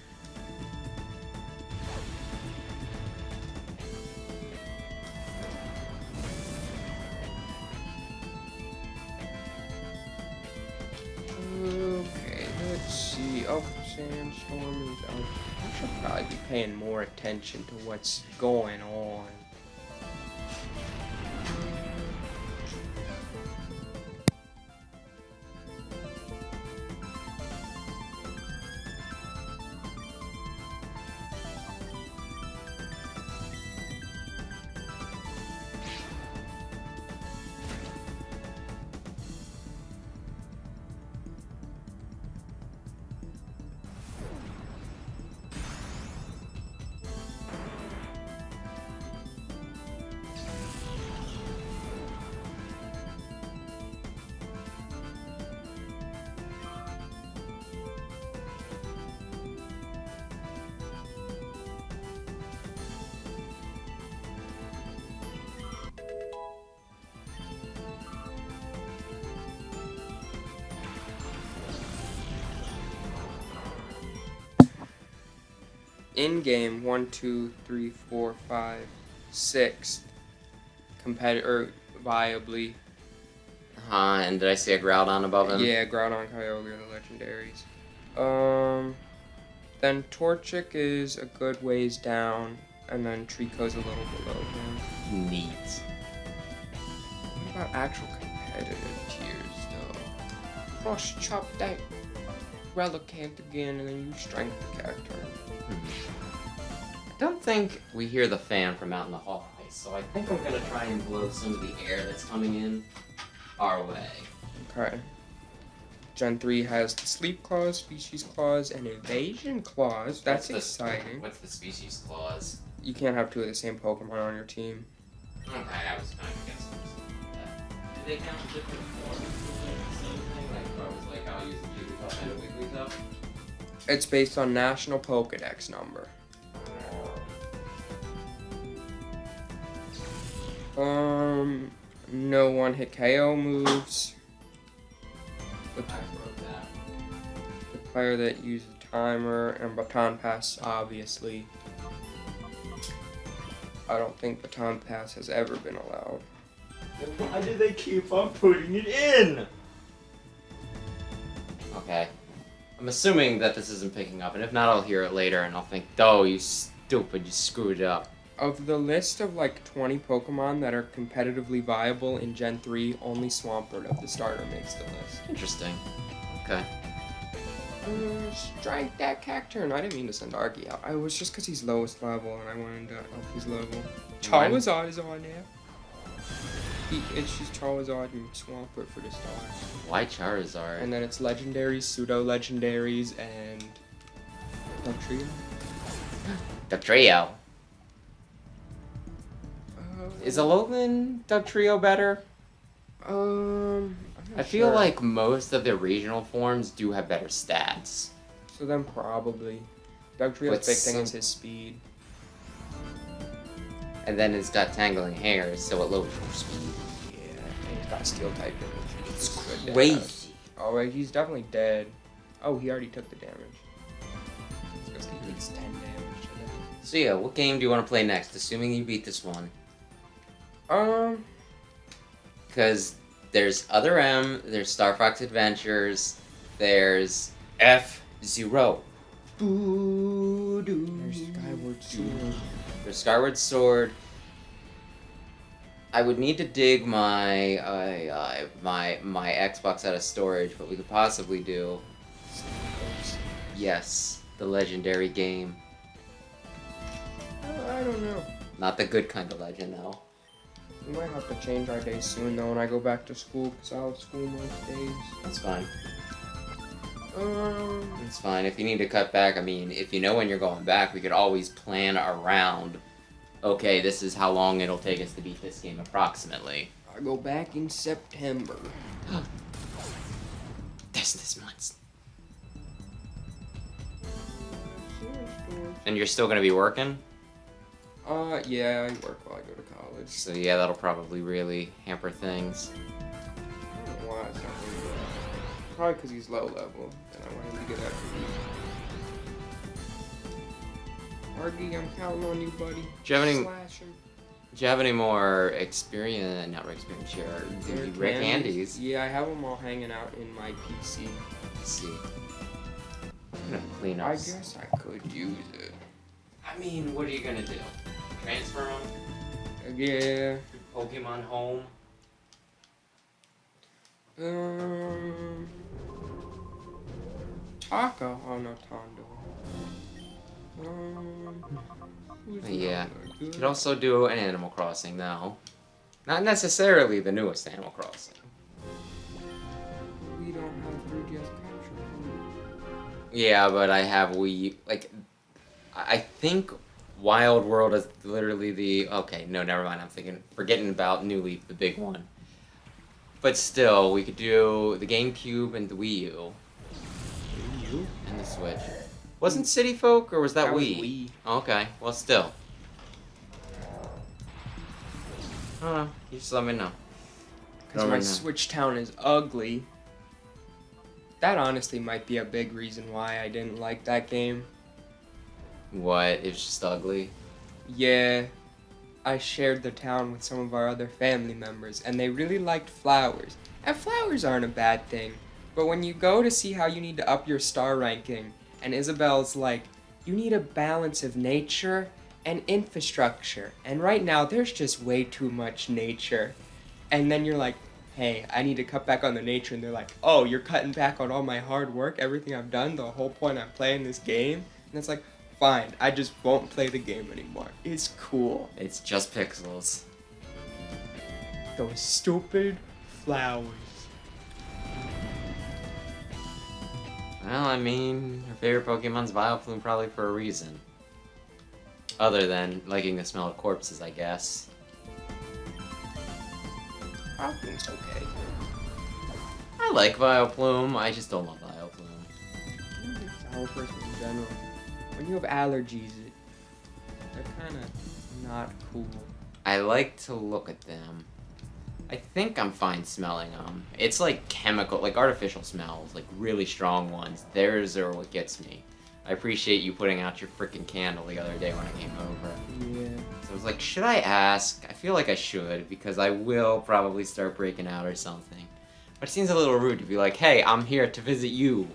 Okay, let's see. Oh, Sandstorm is out. I should probably be paying more attention to what's going on. In game 1, 2, 3, 4, 5, 6 competitor viably. And did I see a Groudon above him? Yeah, Groudon, Kyogre, the legendaries. Then Torchic is a good ways down, and then Trico's a little below him. Neat. What about actual competitive tiers, though? Cross chop that Relicant again, and then you strength the character. I don't think we hear the fan from out in the hallway, so I think I'm gonna try and blow some of the air that's coming in our way. Okay. Gen 3 has the Sleep Clause, Species Clause, and Evasion Clause. That's exciting. What's the Species Clause? You can't have 2 of the same Pokemon on your team. Okay, I was kind of guessing something like that. Do they count different forms of the same thing? Like, I was like, I'll use the Jigglypuff and a Wigglytuff? It's based on National Pokedex number. No one-hit KO moves. The player that uses timer and baton pass, obviously. I don't think baton pass has ever been allowed. Then why do they keep on putting it in? Okay. I'm assuming that this isn't picking up, and if not, I'll hear it later, and I'll think, oh, you stupid. You screwed it up. Of the list of like 20 Pokemon that are competitively viable in Gen 3, only Swampert of the starter makes the list. Interesting. Okay. Strike that Cacturn. I didn't mean to send Argy out. I was just because he's lowest level and I wanted to up his level. Charizard is on there. It's just Charizard and Swampert for the stars. Why Charizard? And then it's legendaries, pseudo legendaries, and Dugtrio. Dugtrio. Is Alolan Dugtrio better? I'm not I feel sure. like most of the regional forms do have better stats. So then probably. Dugtrio's big thing is his speed. And then it's got Tangling Hairs, so it lowers your speed. Yeah, and he's got steel type damage. Which is good to Crazy. have. Oh, wait, he's definitely dead. Oh, he already took the damage. It's because he takes 10 damage to that. So yeah, what game do you want to play next, assuming you beat this one? Because there's Other M, there's Star Fox Adventures, there's F-Zero. There's Skyward Sword. There's Skyward Sword. I would need to dig my my Xbox out of storage, but we could possibly do. Yes, the legendary game. I don't know. Not the good kind of legend, though. We might have to change our days soon, though, when I go back to school, because I'll have school most days. That's fine. It's fine. If you need to cut back, I mean, if you know when you're going back, we could always plan around. Okay, this is how long it'll take us to beat this game approximately. I go back in September. This month. And you're still gonna be working? Yeah, I work while I go to college. So yeah, that'll probably really hamper things. I don't know why it's not really good. Probably because he's low level, and I want him to get after me. Argy, I'm counting on you, buddy. Do you have any- Slash him. Do you have any more experience? Not experience, your Rick Andes. Yeah, I have them all hanging out in my PC. Let's see. I'm gonna clean up. I guess I could use it. I mean, what are you gonna do? Transfer them? Yeah. Pokemon Home? Taka. Oh no, Tondo. Who's Yeah. another You good? could also do an Animal Crossing now. Not necessarily the newest Animal Crossing. We don't have 3DS capture. Yeah, but I have Wii. Like, I think Wild World is literally the. Okay, no, never mind. I'm forgetting about New Leaf, the big one. But still, we could do the GameCube and the Wii U. Wii U? And the Switch. Wasn't City Folk, or was that was Wii? Wii. Okay, well, still. I don't know. You just let me know. Because my Switch town is ugly. That honestly might be a big reason why I didn't like that game. What? It's just ugly? Yeah, I shared the town with some of our other family members, and they really liked flowers. And flowers aren't a bad thing, but when you go to see how you need to up your star ranking, and Isabel's like, you need a balance of nature and infrastructure, and right now there's just way too much nature. And then you're like, hey, I need to cut back on the nature, and they're like, oh, you're cutting back on all my hard work, everything I've done, the whole point I'm playing this game? And it's like, fine, I just won't play the game anymore. It's cool. It's just pixels. Those stupid flowers. Well, I mean, her favorite Pokemon's Vileplume probably for a reason. Other than liking the smell of corpses, I guess. Vileplume's okay. I like Vileplume, I just don't love Vileplume. I'm just a sour person in general. When you have allergies, they're kind of not cool. I like to look at them. I think I'm fine smelling them. It's like chemical, like artificial smells, like really strong ones. Theirs are what gets me. I appreciate you putting out your freaking candle the other day when I came over. Yeah. So I was like, should I ask? I feel like I should, because I will probably start breaking out or something. But it seems a little rude to be like, hey, I'm here to visit you.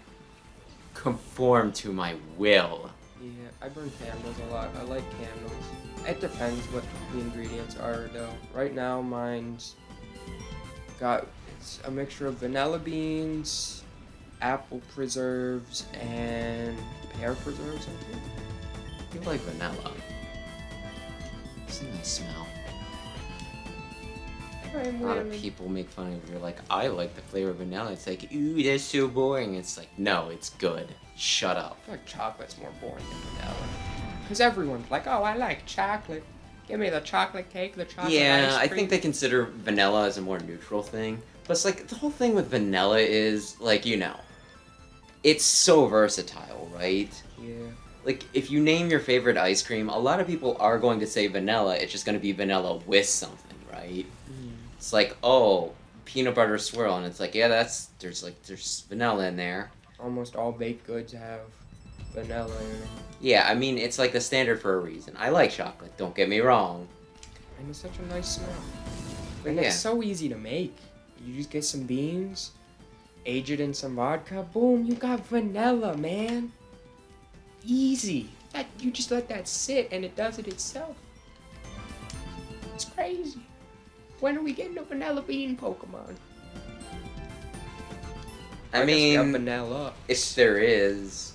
Conform to my will. Yeah, I burn candles a lot. I like candles. It depends what the ingredients are, though. Right now, mine's got it's a mixture of vanilla beans, apple preserves, and pear preserves, I think. You like vanilla. It's a nice smell. A lot of people make fun of you. You're like, I like the flavor of vanilla. It's like, ooh, that's so boring. It's like, no, it's good. Shut up. I feel like chocolate's more boring than vanilla. Because everyone's like, oh, I like chocolate. Give me the chocolate cake, the chocolate ice Yeah, I cream. think they consider vanilla as a more neutral thing. But it's like, the whole thing with vanilla is, like, you know, it's so versatile, right? Yeah. Like, if you name your favorite ice cream, a lot of people are going to say vanilla. It's just going to be vanilla with something, right? It's like, oh, peanut butter swirl, and it's like, yeah, there's vanilla in there. Almost all baked goods have vanilla in them. Yeah, I mean, it's like the standard for a reason. I like chocolate, don't get me wrong. And it's such a nice smell. But And yeah. it's so easy to make. You just get some beans, age it in some vodka, boom, you got vanilla, man. Easy. You just let that sit and it does it itself. It's crazy. When are we getting a vanilla bean Pokemon? I guess we have mean, vanilla. if there is,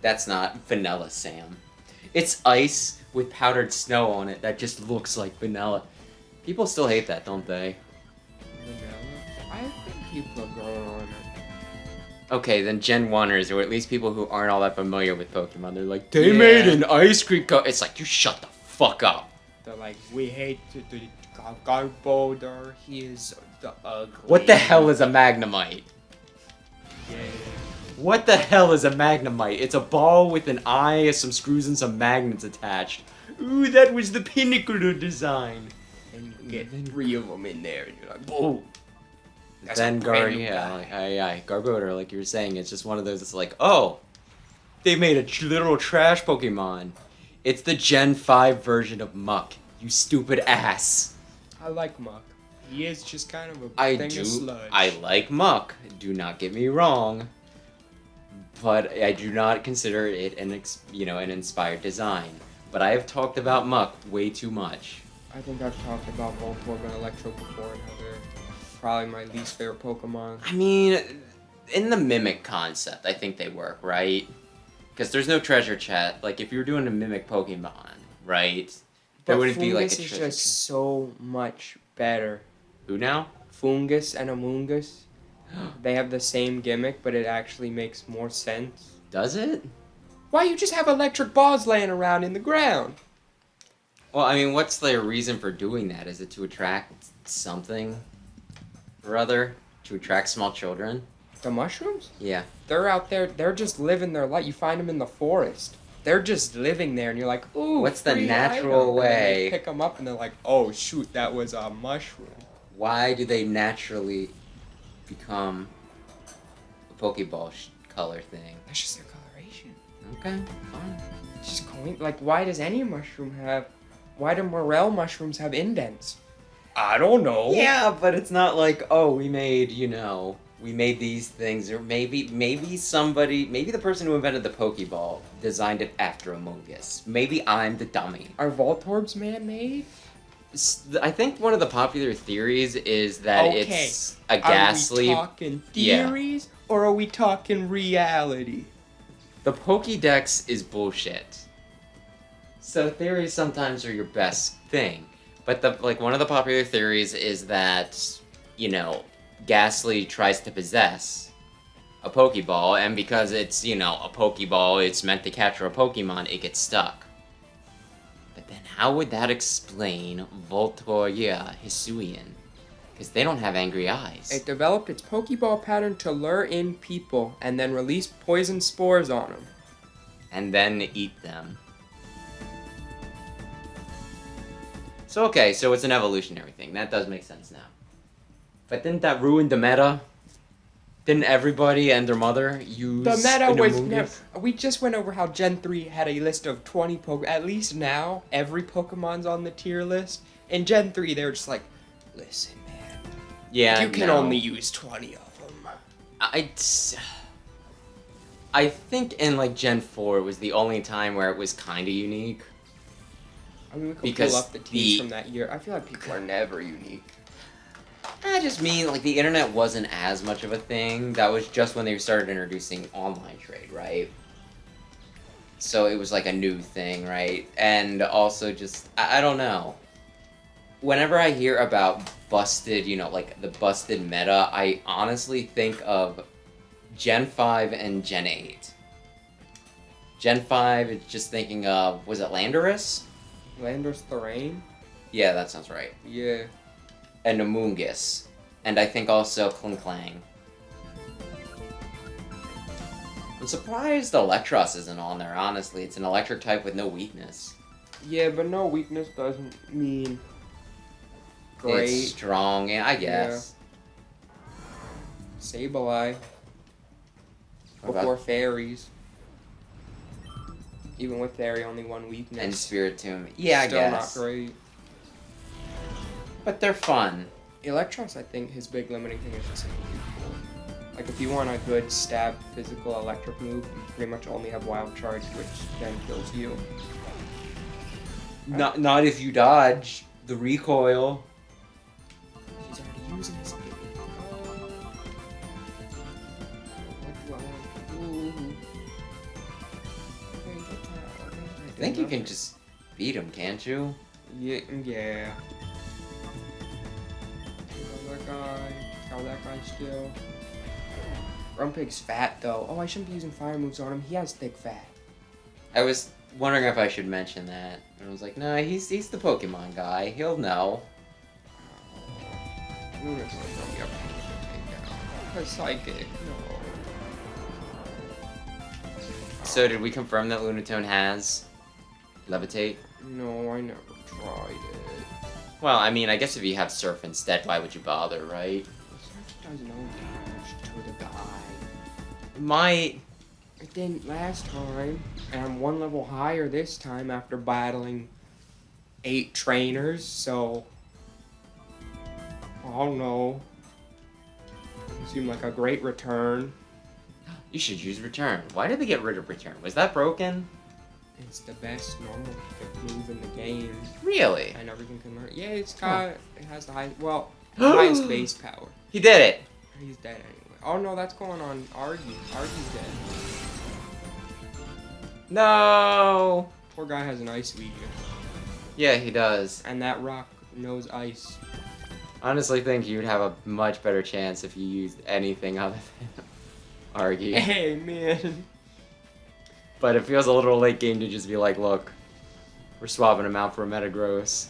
that's not vanilla, Sam. It's ice with powdered snow on it that just looks like vanilla. People still hate that, don't they? Vanilla? I think people are growing on it. Okay, then Gen 1ers, or at least people who aren't all that familiar with Pokemon, they're like, they Yeah. made an ice cream It's like, you shut the fuck up. They're like, we hate the Garbodor, he is the ugly. What the hell is a Magnemite? Yeah. What the hell is a Magnemite? It's a ball with an eye, some screws, and some magnets attached. Ooh, that was the pinnacle of design. And you get 3 of them in there, and you're like, boom. That's Then a brand new Garbodor, like you were saying, it's just one of those. It's like, oh, they made a literal trash Pokemon. It's the Gen 5 version of Muck. You stupid ass. I like Muck. He is just kind of a I thing do. of sludge. I like Muck. Do not get me wrong. But I do not consider it an inspired design. But I have talked about Muck way too much. I think I've talked about Voltorb and Electro before and how they're probably my least favorite Pokemon. I mean, in the Mimic concept, I think they work, right? Because there's no treasure chat. Like, if you were doing a Mimic Pokemon, right? There But wouldn't be like a Fungus is treasure just chat. so much better. Who now? Fungus and Amoongus, they have the same gimmick, but it actually makes more sense. Does it? Why you just have electric balls laying around in the ground? Well, I mean, what's the reason for doing that? Is it to attract something or other? To attract small children? The mushrooms? Yeah. They're out there, they're just living their life. You find them in the forest. They're just living there, and you're like, ooh, What's the free natural item. And then way? they pick them up, and they're like, oh, shoot, that was a mushroom. Why do they naturally become a Pokeball color thing? That's just their coloration. Okay, fine. It's just coin. Like, why does any mushroom have... Why do morel mushrooms have indents? I don't know. Yeah, but it's not like, oh, we made these things, or maybe the person who invented the Pokeball designed it after Among Us. Maybe I'm the dummy. Are Voltorbs man-made? I think one of the popular theories is that it's a ghastly... Are we talking theories, or are we talking reality? The Pokédex is bullshit. So theories sometimes are your best thing. But one of the popular theories is that, Ghastly tries to possess a Pokeball, and because it's, a Pokeball, it's meant to capture a Pokemon, it gets stuck. But then how would that explain Voltorb Hisuian? Because they don't have angry eyes. It developed its Pokeball pattern to lure in people, and then release poison spores on them. And then eat them. So it's an evolutionary thing. That does make sense now. But didn't that ruin the meta? Didn't everybody and their mother use The meta an was Among never... Us? We just went over how Gen 3 had a list of 20 Pokemon. At least now, every Pokemon's on the tier list. In Gen 3, they were just like, listen, man. Yeah, You can no. only use 20 of them. I think in like Gen 4 was the only time where it was kind of unique. I mean, we could Because pull up the teams from that year. I feel like people are never unique. I just mean like the internet wasn't as much of a thing. That was just when they started introducing online trade, right? So it was like a new thing, right? And also just I don't know. Whenever I hear about busted, like the busted meta, I honestly think of Gen 5 and Gen 8. Gen 5 is just thinking of, was it Landorus? Landorus Thorane? Yeah, that sounds right. Yeah. And Amoonguss. And I think also Klinklang. I'm surprised Electros isn't on there, honestly. It's an electric type with no weakness. Yeah, but no weakness doesn't mean great. It's strong, yeah, I guess. Sableye. Before fairies. Even with fairy, only one weakness. And Spiritomb. Yeah, Still I guess. Still not great. But they're fun. Electros, I think his big limiting thing is just hitting people. Like, if you want a good stab physical electric move, you pretty much only have Wild Charge, which then kills you. Not if you dodge the recoil. He's already using his ability. I think you can just beat him, can't you? Yeah. That guy. How that guy still. Grumpig's fat though. Oh, I shouldn't be using fire moves on him. He has thick fat. I was wondering if I should mention that. And I was like, no, he's the Pokemon guy. He'll know. Psychic. No. So did we confirm that Lunatone has Levitate? No, I never tried it. Well, I mean, I guess if you have Surf instead, why would you bother, right? Surf does no damage to the guy. Might. It didn't last time, and I'm one level higher this time after battling 8 trainers, so... Oh no. It seemed like a great return. You should use Return. Why did they get rid of Return? Was that broken? It's the best normal move in the game. Really? And everything can learn. Yeah, it has the highest, well, the highest base power. He did it! He's dead anyway. Oh no, that's going on Argy. Argy's dead. No! Poor guy has an ice weakness. Yeah, he does. And that rock knows ice. Honestly, think you'd have a much better chance if you used anything other than Argy. Hey, man. But it feels a little late game to just be like, look, we're swapping him out for a Metagross.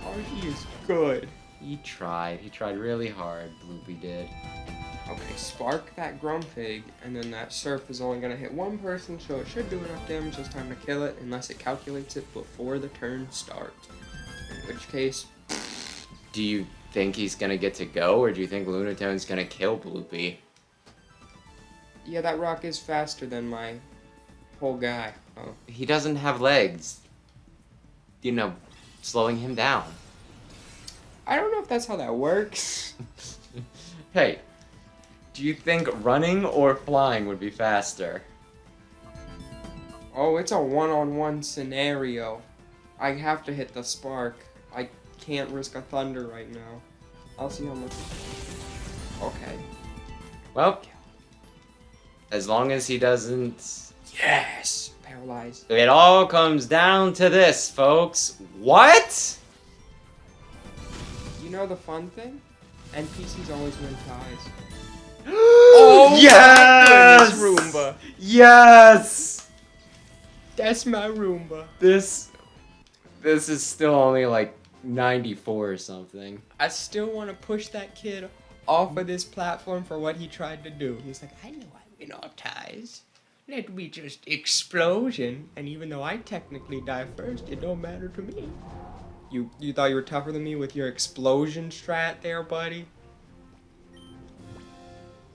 Argy is good. He tried. He tried really hard, Bloopy did. Okay, spark that Grumpig, and then that Surf is only going to hit one person, so it should do enough damage this time to kill it, unless it calculates it before the turn starts. In which case... Do you think he's going to get to go, or do you think Lunatone's going to kill Bloopy? Yeah, that rock is faster than my whole guy. Oh. He doesn't have legs. Slowing him down. I don't know if that's how that works. Hey, do you think running or flying would be faster? Oh, it's a one-on-one scenario. I have to hit the spark. I can't risk a thunder right now. I'll see how much... Okay. Well, as long as he doesn't... Yes! Paralyzed. It all comes down to this, folks. What? You know the fun thing? NPCs always win ties. Oh, yes! Roomba. Yes! That's my Roomba. This is still only like 94 or something. I still want to push that kid off of this platform for what he tried to do. He's like, I know I win all ties. Let me just explosion. And even though I technically die first, it don't matter to me. You thought you were tougher than me with your explosion strat there, buddy?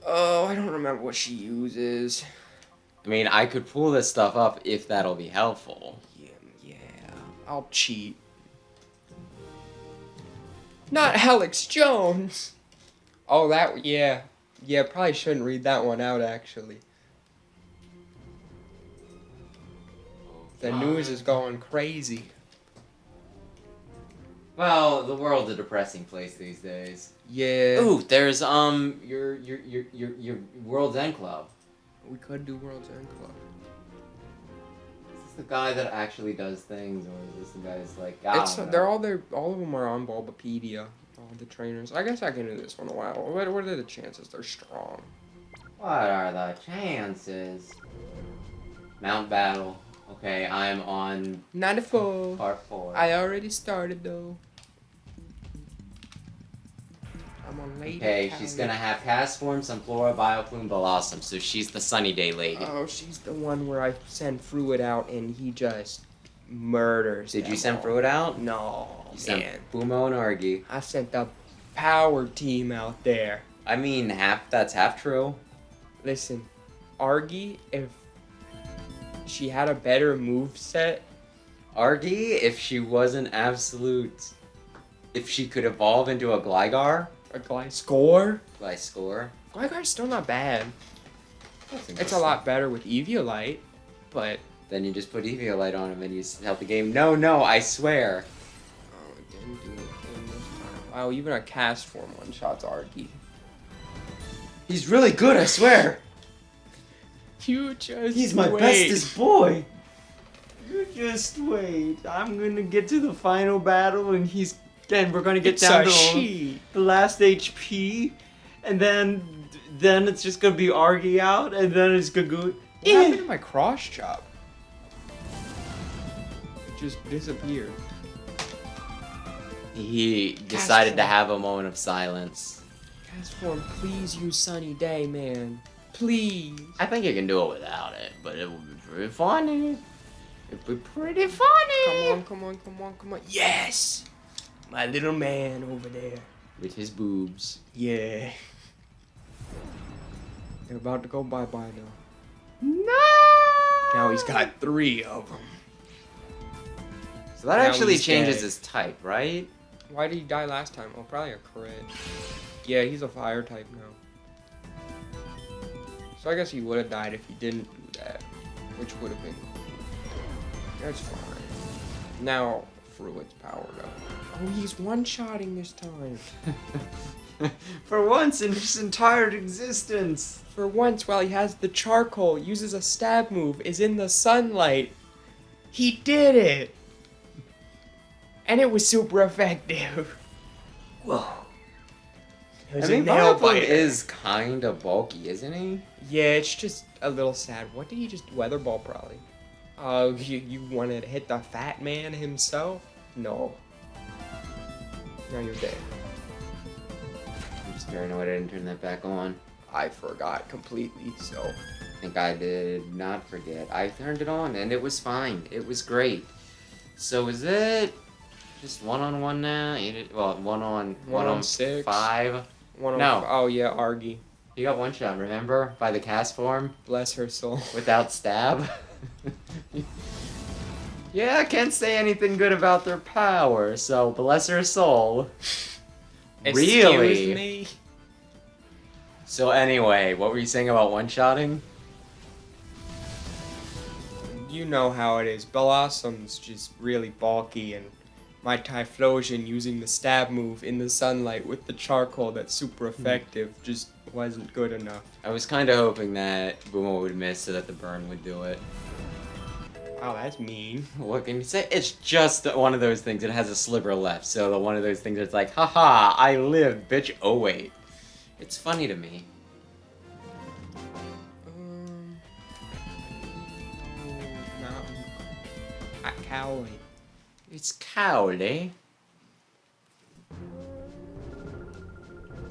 Oh, I don't remember what she uses. I mean, I could pull this stuff up if that'll be helpful. Yeah, I'll cheat. Not Alex Jones! Oh, yeah. Yeah, probably shouldn't read that one out, actually. The news is going crazy. Well, the world's a depressing place these days. Yeah. Ooh, there's your World's End Club. We could do World's End Club. Is this the guy that actually does things, or is this the guy that's like, I don't know. All of them are on Bulbapedia. All the trainers. I guess I can do this one a while. What are the chances? They're strong. What are the chances? Mount Battle. Okay, I'm on 94. part 4. I already started though. I'm on late. Okay, she's gonna have Castform, Sunflora, Bioflume, Blossom, so she's the Sunny Day lady. Oh, she's the one where I send Fruit out and he just murders. Did you them send all. Fruit out? No, You sent man. Bumo and Argy. I sent the power team out there. I mean, that's half true. Listen, Argy, if she had a better move set. Argy, if she was an absolute... If she could evolve into a Gligar. A Gliscor? Gliscor. Gligar's still not bad. That's It's a lot better with Eviolite, but... Then you just put Eviolite on him and you help the game. No, I swear. Oh, it didn't do anything this time. Wow, even a cast form one-shots Argy. He's really good, I swear. You just He's my wait. bestest boy. You just wait. I'm gonna get to the final battle and we're gonna get It's down a to she. the last HP, and then it's just gonna be Argy out, and then it's gonna go. What happened to my cross chop? It just disappeared. He decided to form. have a moment of silence. Cast form, please use Sunny Day, man. Please. I think you can do it without it, but it would be pretty funny. It'd be pretty funny. Come on. Yes! My little man over there. With his boobs. Yeah. They're about to go bye-bye now. No! Now he's got 3 of them. So that Now actually he's changes dead. his type, right? Why did he die last time? Oh, probably a crit. Yeah, he's a fire type now. So I guess he would have died if he didn't do that. Which would have been cool. That's fine. Now, Fruit's powered up. Oh, he's one-shotting this time. For once in his entire existence. For once, while he has the charcoal, uses a stab move, is in the sunlight. He did it! And it was super effective. Whoa. It was I mean, a nail Bioflume biter. is kind of bulky, isn't he? Yeah, it's just a little sad. What did he just weather ball probably? Oh, you wanted to hit the fat man himself? No. Now you're dead. I'm just paranoid I didn't turn that back on. I forgot completely, so. I think I did not forget. I turned it on and it was fine. It was great. So is it just 1-on-1 now? Well, one on 6. 5. No. Oh yeah, Argy. You got one shot, remember? By the cast form? Bless her soul. Without stab? Yeah, I can't say anything good about their power, so bless her soul. Really? Excuse me? So anyway, what were you saying about one-shotting? You know how it is. Blossom's just really bulky, and my Typhlosion using the stab move in the sunlight with the charcoal that's super effective just wasn't good enough. I was kind of hoping that Boomo would miss so that the burn would do it. Wow, that's mean. What can you say? It's just one of those things. It has a sliver left, so one of those things that's like, haha, I lived, bitch. Oh wait, it's funny to me. Cowley. It's Cowley.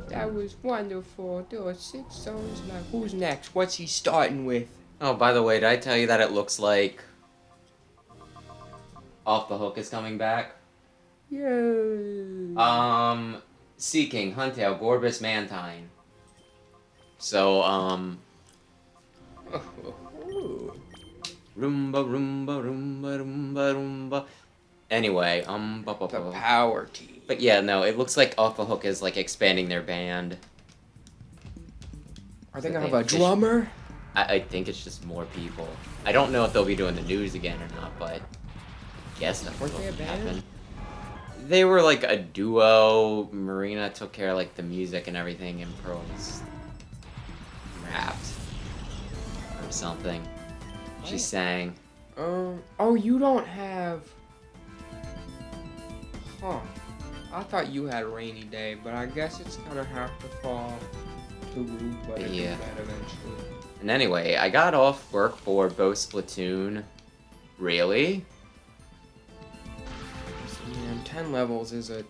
That was wonderful. There were 6 songs left. Who's next? What's he starting with? Oh, by the way, did I tell you that it looks like Off the Hook is coming back? Yay. Seeking, Huntail, Gorbis, Mantine. So, Roomba, Roomba, Roomba, Roomba, Roomba. Anyway, The power team. But yeah, no, it looks like Off the Hook is like expanding their band. Are they gonna have a drummer? I think it's just more people. I don't know if they'll be doing the news again or not, but I guess that's what Weren't they a band? happen. They were like a duo. Marina took care of like the music and everything, and Pearl's rapped or something. She What? sang. Oh, you don't have. Huh. I thought you had a rainy day, but I guess it's gonna have to fall to Rude, but it'll Yeah. do that eventually. And anyway, I got off work for both Splatoon. Really? Man, 10 levels is a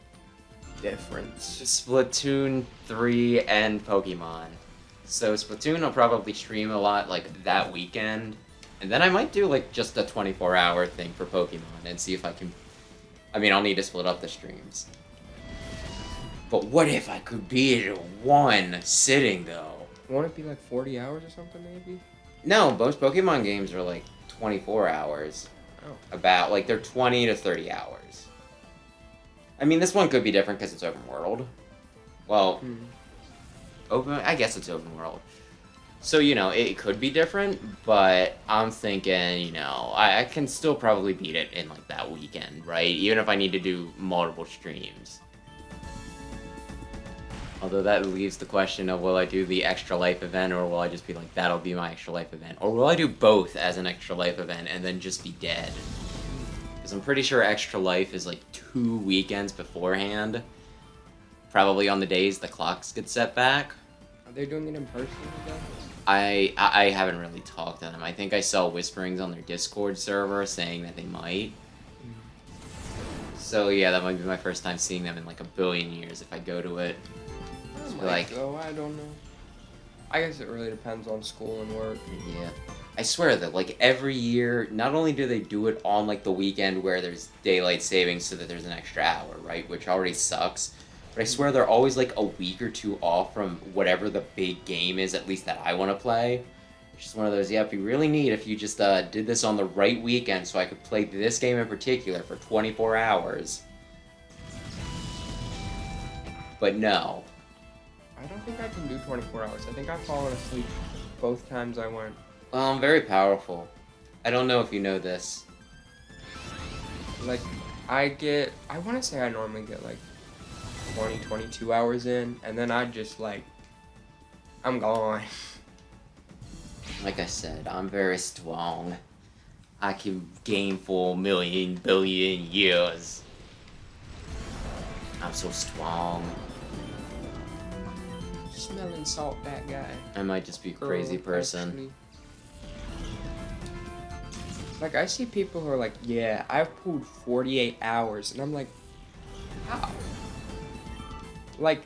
difference. Splatoon 3 and Pokemon. So Splatoon I'll probably stream a lot like that weekend. And then I might do like just a 24-hour thing for Pokemon and see if I can... I mean, I'll need to split up the streams. But what if I could beat it in one sitting, though? Won't it be like 40 hours or something, maybe? No, most Pokemon games are like 24 hours. Oh. About, like, they're 20 to 30 hours. I mean, this one could be different because it's open world. Well, I guess it's open world. So, you know, it could be different, but I'm thinking, you know, I can still probably beat it in, like, that weekend, right? Even if I need to do multiple streams. Although that leaves the question of, will I do the Extra Life event, or will I just be like, that'll be my Extra Life event? Or will I do both as an Extra Life event and then just be dead? Because I'm pretty sure Extra Life is, like, 2 weekends beforehand. Probably on the days the clocks get set back. Are they doing it in person again? I haven't really talked to them. I think I saw whisperings on their Discord server saying that they might. So yeah, that might be my first time seeing them in like a billion years if I go to it. I don't know. I guess it really depends on school and work. Yeah. I swear that like every year, not only do they do it on like the weekend where there's daylight savings so that there's an extra hour, right? Which already sucks. But I swear they're always like a week or two off from whatever the big game is, at least that I want to play. It's just one of those, yeah, it'd be really neat if you just did this on the right weekend so I could play this game in particular for 24 hours. But no. I don't think I can do 24 hours. I think I've fallen asleep both times I went. Well, I'm very powerful. I don't know if you know this. Like, I want to say I normally get like 20, 22 hours in, and then I just like, I'm gone. Like I said, I'm very strong. I can game for million, billion years. I'm so strong. Smelling salt, that guy. I might just be a crazy person. Actually. Like, I see people who are like, yeah, I've pulled 48 hours, and I'm like, how? Like,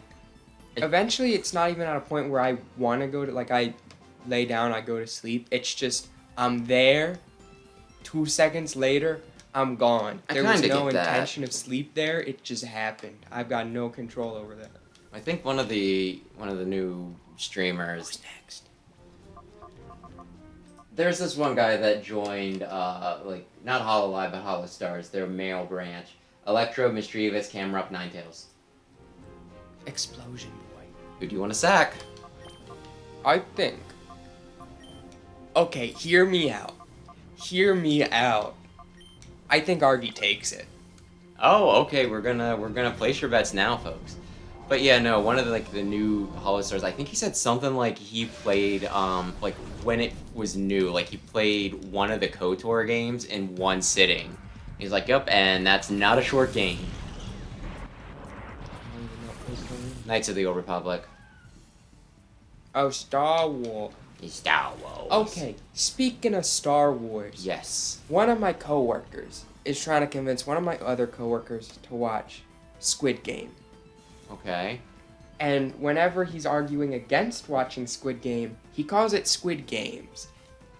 eventually it's not even at a point where I want to go to, like, I lay down, I go to sleep. It's just, I'm there, 2 seconds later, I'm gone. There was no intention of sleep there, it just happened. I've got no control over that. I think one of the new streamers. Who's next? There's this one guy that joined, like, not Hololive, but Holostars, their male branch. Electro, Mischievous, Camera Up, Ninetales. Explosion Boy. Who do you want to sack? I think. Okay, hear me out. Hear me out. I think Argy takes it. Oh, okay, we're gonna place your bets now, folks. But yeah, no, one of the new Holostars, I think he said something like he played, like, when it was new, like, he played one of the KOTOR games in one sitting. He's like, yep, and that's not a short game. Knights of the Old Republic. Oh, Star Wars. Star Wars. Okay, speaking of Star Wars. Yes. One of my coworkers is trying to convince one of my other coworkers to watch Squid Game. Okay. And whenever he's arguing against watching Squid Game, he calls it Squid Games.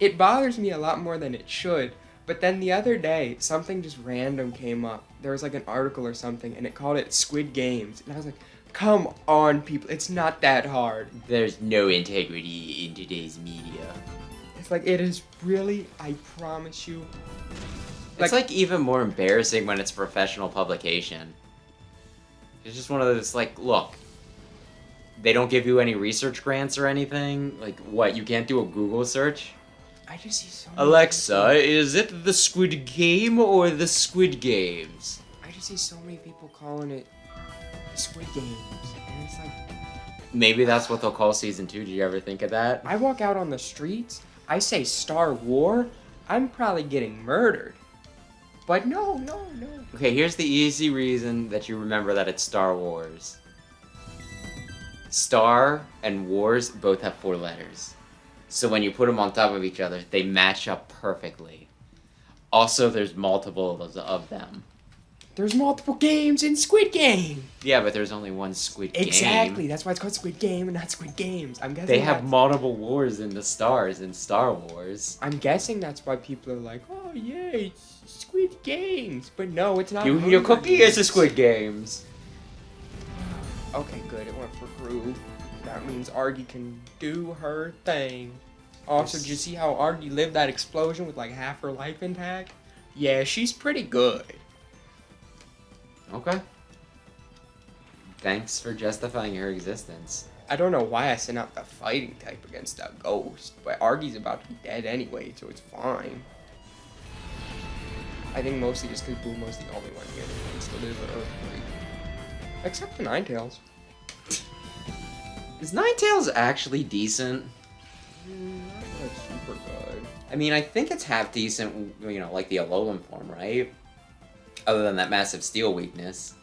It bothers me a lot more than it should, but then the other day, something just random came up. There was like an article or something, and it called it Squid Games. And I was like, come on, people, it's not that hard. There's no integrity in today's media. It's like, it is really, I promise you. It's like even more embarrassing when it's a professional publication. It's just one of those, like, look, They don't give you any research grants or anything? Like, what, you can't do a Google search? I just see so many Alexa, is it the Squid Game or the Squid Games? I just see so many people calling it Squid Games, and it's like, Maybe that's what they'll call season 2. Did you ever think of that? I walk out on the streets, I say Star War, I'm probably getting murdered. But no. Okay, here's the easy reason that you remember that it's Star Wars. Star and Wars both have 4 letters. So when you put them on top of each other, they match up perfectly. Also, there's multiple of them. There's multiple games in Squid Game. Yeah, but there's only one Squid Game. Exactly, that's why it's called Squid Game and not Squid Games. I'm guessing They have multiple wars in the stars in Star Wars. I'm guessing that's why people are like, oh yeah, it's Squid Games. But no, it's not. Your cookie is the Squid Games. Okay, good. It went for Groove. That means Argy can do her thing. Also, did you see how Argy lived that explosion with like half her life intact? Yeah, she's pretty good. Okay. Thanks for justifying her existence. I don't know why I sent out the fighting type against that ghost, but Argy's about to be dead anyway, so it's fine. I think mostly just because Bulma's the only one here that can still do the earthquake. Except the Ninetales. Is Ninetales actually decent? Not like super good. I mean, I think it's half decent, you know, like the Alolan form, right? Other than that massive steel weakness.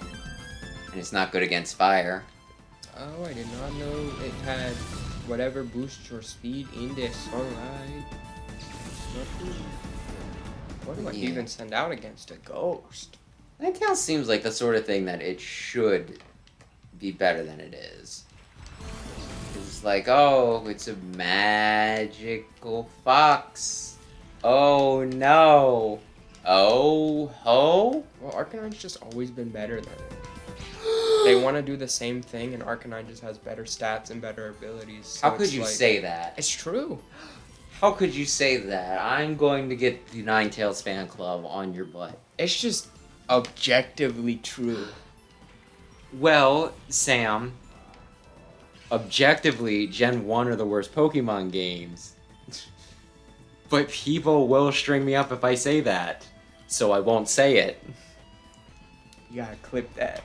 And it's not good against fire. Oh, I did not know it had whatever boosts your speed in the sunlight. What do I even send out against a ghost? Ninetales seems like the sort of thing that it should be better than it is. It's like, oh, it's a magical fox. Oh no. Oh ho? Well, Arcanine's just always been better than it. They want to do the same thing, and Arcanine just has better stats and better abilities. So How could you say that? It's true. How could you say that? I'm going to get the Ninetales fan club on your butt. It's just objectively true. Well, Sam, objectively, Gen 1 are the worst Pokemon games. But people will string me up if I say that. So I won't say it. You gotta clip that.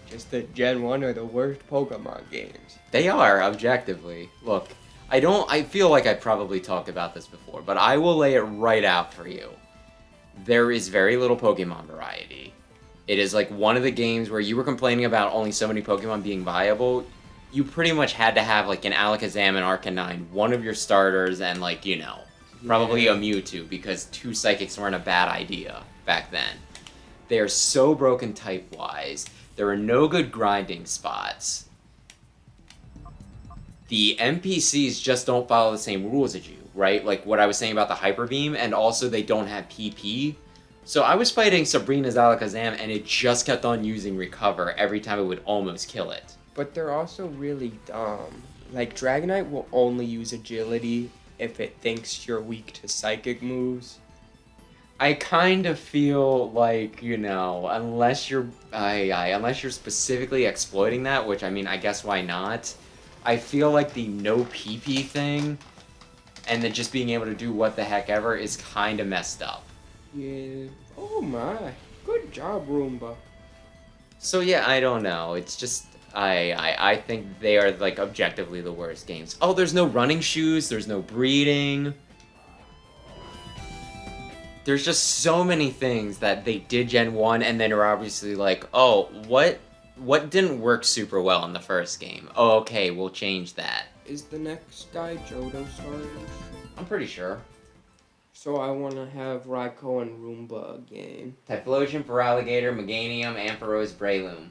Just that Gen 1 are the worst Pokemon games. They are, objectively. Look, I feel like I probably talked about this before, but I will lay it right out for you. There is very little Pokemon variety. It is like one of the games where you were complaining about only so many Pokemon being viable. You pretty much had to have like an Alakazam and Arcanine, one of your starters, and like, you know, probably a Mewtwo, because 2 Psychics weren't a bad idea back then. They are so broken type-wise. There are no good grinding spots. The NPCs just don't follow the same rules as you, right? Like what I was saying about the Hyper Beam, and also they don't have PP. So I was fighting Sabrina's Alakazam, and it just kept on using Recover every time it would almost kill it. But they're also really dumb. Like, Dragonite will only use Agility if it thinks you're weak to Psychic moves. I kind of feel like, you know, unless you're specifically exploiting that, which I mean, I guess why not? I feel like the no PP thing, and then just being able to do what the heck ever is kind of messed up. Yeah. Oh my. Good job, Roomba. So yeah, I don't know. It's just I think they are like objectively the worst games. Oh, there's no running shoes. There's no breeding. There's just so many things that they did Gen 1 and then are obviously like, oh, what didn't work super well in the first game? Oh, okay, we'll change that. Is the next guy Johto starters? I'm pretty sure. So I want to have Raikou and Roomba again. Typhlosion, Feraligatr, Meganium, Ampharos, Breloom.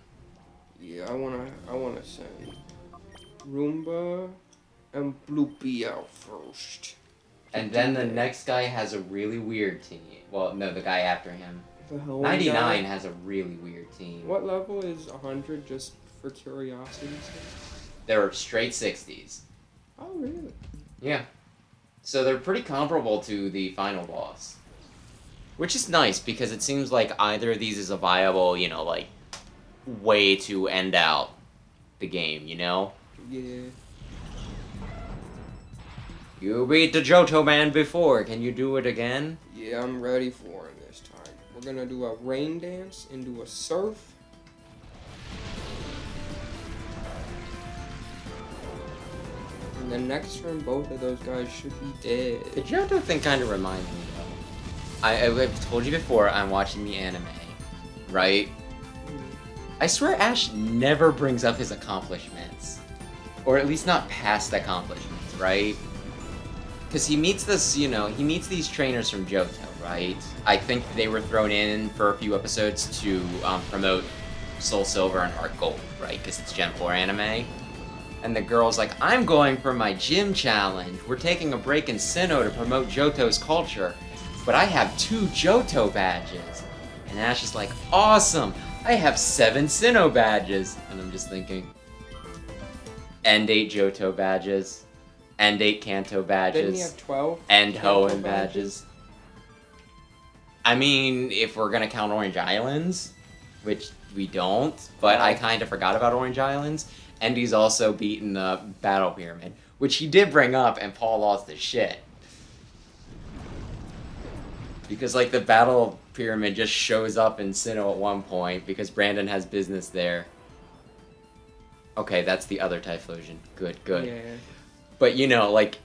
Yeah, I wanna send Roomba and Bloopy out first. And then the next guy has a really weird team. Well, no, the guy after him. The Hellene 99 guy? has a really weird team. What level is 100, just for curiosity's sake? They're straight 60s. Oh, really? Yeah. So they're pretty comparable to the final boss. Which is nice, because it seems like either of these is a viable, you know, like, way to end out the game, you know? Yeah. You beat the Johto man before. Can you do it again? Yeah, I'm ready for it this time. We're gonna do a rain dance and do a surf. And the next turn, both of those guys should be dead. The Johto thing kind of reminds me, though. I've told you before, I'm watching the anime, right? I swear Ash never brings up his accomplishments. Or at least not past accomplishments, right? Because he meets this, you know, he meets these trainers from Johto, right? I think they were thrown in for a few episodes to promote Soul Silver and Heart Gold, right? Because it's Gen 4 anime. And the girl's like, I'm going for my gym challenge. We're taking a break in Sinnoh to promote Johto's culture. But I have 2 Johto badges. And Ash is like, awesome! I have 7 Sinnoh badges. And I'm just thinking, and 8 Johto badges. And 8 Kanto badges. Didn't he have 12? And Kanto Hoenn badges. I mean, if we're gonna count Orange Islands, which we don't, but I kind of forgot about Orange Islands. And he's also beaten the Battle Pyramid, which he did bring up, and Paul lost his shit. Because, like, the Battle Pyramid just shows up in Sinnoh at one point, because Brandon has business there. Okay, that's the other Typhlosion. Good, good. Yeah. But, you know, like,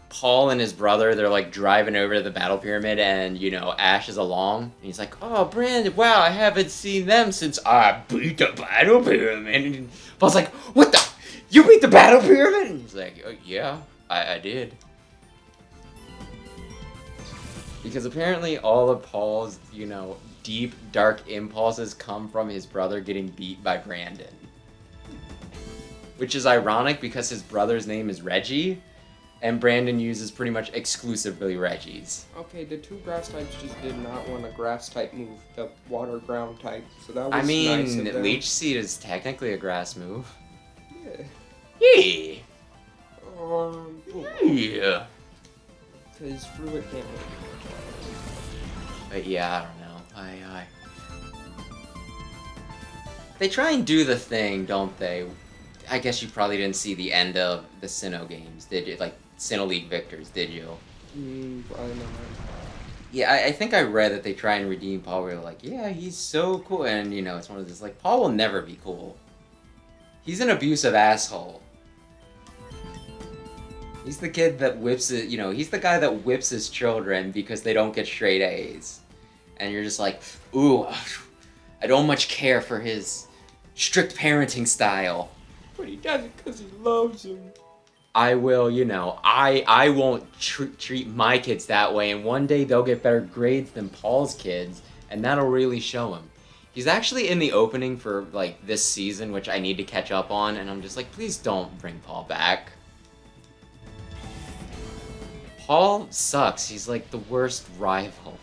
Paul and his brother, they're, like, driving over to the Battle Pyramid, and, you know, Ash is along, and he's like, oh, Brandon, wow, I haven't seen them since I beat the Battle Pyramid. And Paul's like, what the? You beat the Battle Pyramid? And he's like, oh, yeah, I did. Because apparently all of Paul's, you know, deep, dark impulses come from his brother getting beat by Brandon. Which is ironic because his brother's name is Reggie, and Brandon uses pretty much exclusively Reggies. Okay, the 2 grass types just did not want a grass type move, the water ground type. So that was I mean, nice of them. Leech Seed is technically a grass move. Yeah. Yeah. Yeah. Because Fruit can't win. But yeah, I don't know. They try and do the thing, don't they? I guess you probably didn't see the end of the Sinnoh games, did you? Like, Sinnoh League victors, did you? Probably not. Yeah, I think I read that they try and redeem Paul where they're like, yeah, he's so cool. And, you know, it's one of those, like, Paul will never be cool. He's an abusive asshole. He's the kid that whips it, you know, he's the guy that whips his children because they don't get straight A's. And you're just like, ooh, I don't much care for his strict parenting style. But he does it because he loves him. I will, you know, I won't treat my kids that way, and one day they'll get better grades than Paul's kids, and that'll really show him. He's actually in the opening for, like, this season, which I need to catch up on, and I'm just like, please don't bring Paul back. Paul sucks. He's, like, the worst rival.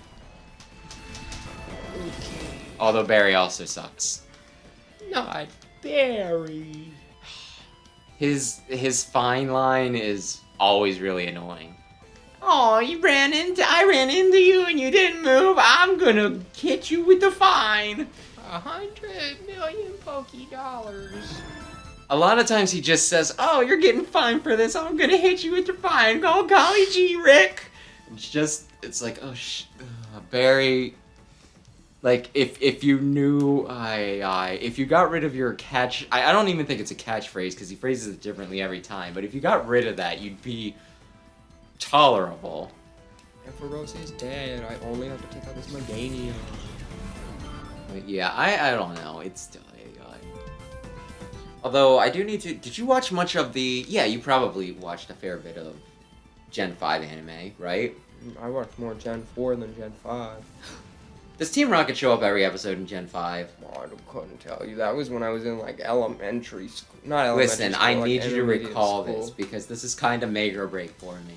Okay. Although Barry also sucks. Not Barry. His fine line is always really annoying. Oh, I ran into you and you didn't move. I'm gonna hit you with the fine. 100 million Poké Dollars. A lot of times he just says, oh, you're getting fined for this. I'm gonna hit you with your fine. Oh, golly gee, Rick. It's like, oh, Barry. Like, if you knew, if you got rid of your catch, I don't even think it's a catchphrase, because he phrases it differently every time, but if you got rid of that, you'd be tolerable. And for Rose's dad, I only have to take out this Meganium. But yeah, I don't know, it's still AI. Although, I do need to, did you watch much of the, yeah, you probably watched a fair bit of Gen 5 anime, right? I watched more Gen 4 than Gen 5. Does Team Rocket show up every episode in Gen 5? Oh, I couldn't tell you. That was when I was in, like, elementary school. Not elementary Listen, school, I like, need you to intermediate recall school. this, because this is kind of make or break for me.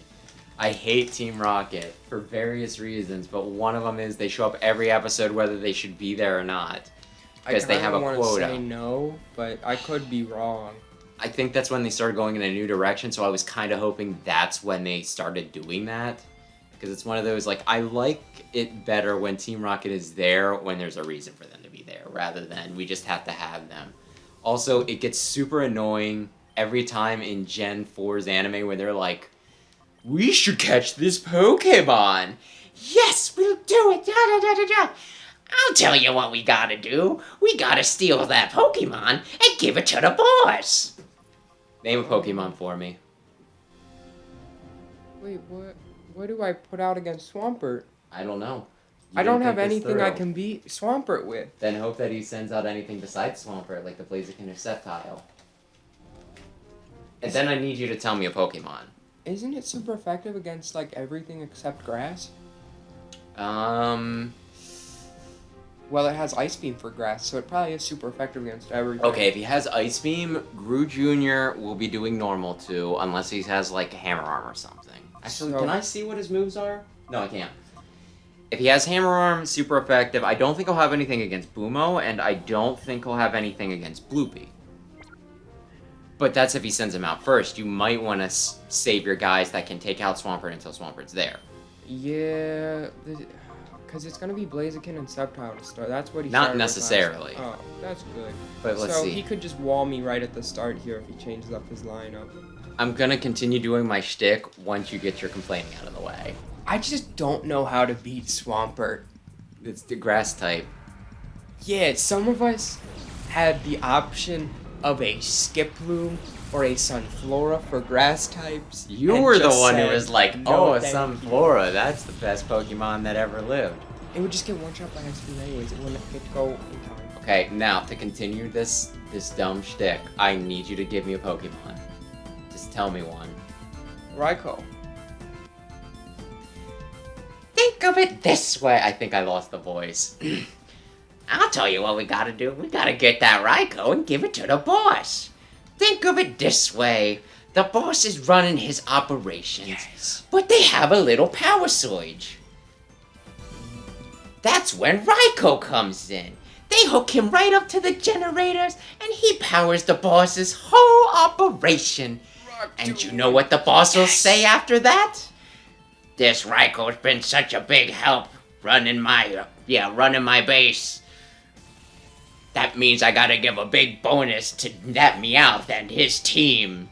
I hate Team Rocket for various reasons, but one of them is they show up every episode whether they should be there or not. Because they have a I quota. say no, but I could be wrong. I think that's when they started going in a new direction, so I was kind of hoping that's when they started doing that. Because it's one of those, like, I like it better when Team Rocket is there when there's a reason for them to be there, rather than we just have to have them. Also, it gets super annoying every time in Gen 4's anime where they're like, we should catch this Pokemon. Yes, we'll do it. Da, da, da, da, da. I'll tell you what we gotta do. We gotta steal that Pokemon and give it to the boss. Name a Pokemon for me. Wait, what do I put out against Swampert? I don't know. I don't have anything I can beat Swampert with. Then hope that he sends out anything besides Swampert, like the Blaziken or Sceptile. And then I need you to tell me a Pokemon. Isn't it super effective against, like, everything except grass? Well, it has Ice Beam for grass, so it probably is super effective against everything. Okay, if he has Ice Beam, Gru Jr. will be doing normal too, unless he has, like, Hammer Arm or something. Actually, So- can I see what his moves are? No, I can't. If he has Hammer Arm, super effective. I don't think he'll have anything against Boomo, and I don't think he'll have anything against Bloopy. But that's if he sends him out first. You might want to save your guys that can take out Swampert until Swampert's there. Yeah, because it's going to be Blaziken and Sceptile to start. That's what he Not started with necessarily. last. Oh, that's good. But let's so see. he could just wall me right at the start here if he changes up his lineup. I'm gonna continue doing my shtick once you get your complaining out of the way. I just don't know how to beat Swampert. It's the grass type. Yeah, some of us had the option of a Skiploom or a Sunflora for grass types. You and were the just one who said, was like, "No, oh, a thank Sunflora, that's the best Pokemon that ever lived. you." It would just get one shot by Ice Beam anyways. It wouldn't get to go in time. Okay, now, to continue this dumb shtick, I need you to give me a Pokemon. Just tell me one. Raikou. Think of it this way. I think I lost the voice. I'll tell you what we gotta do. We gotta get that Raikou and give it to the boss. Think of it this way. The boss is running his operations, Yes. but they have a little power surge. That's when Raikou comes in. They hook him right up to the generators, and he powers the boss's whole operation. And you know what the boss will say after that? This Raikou's been such a big help running my base. That means I gotta give a big bonus to that Meowth and his team.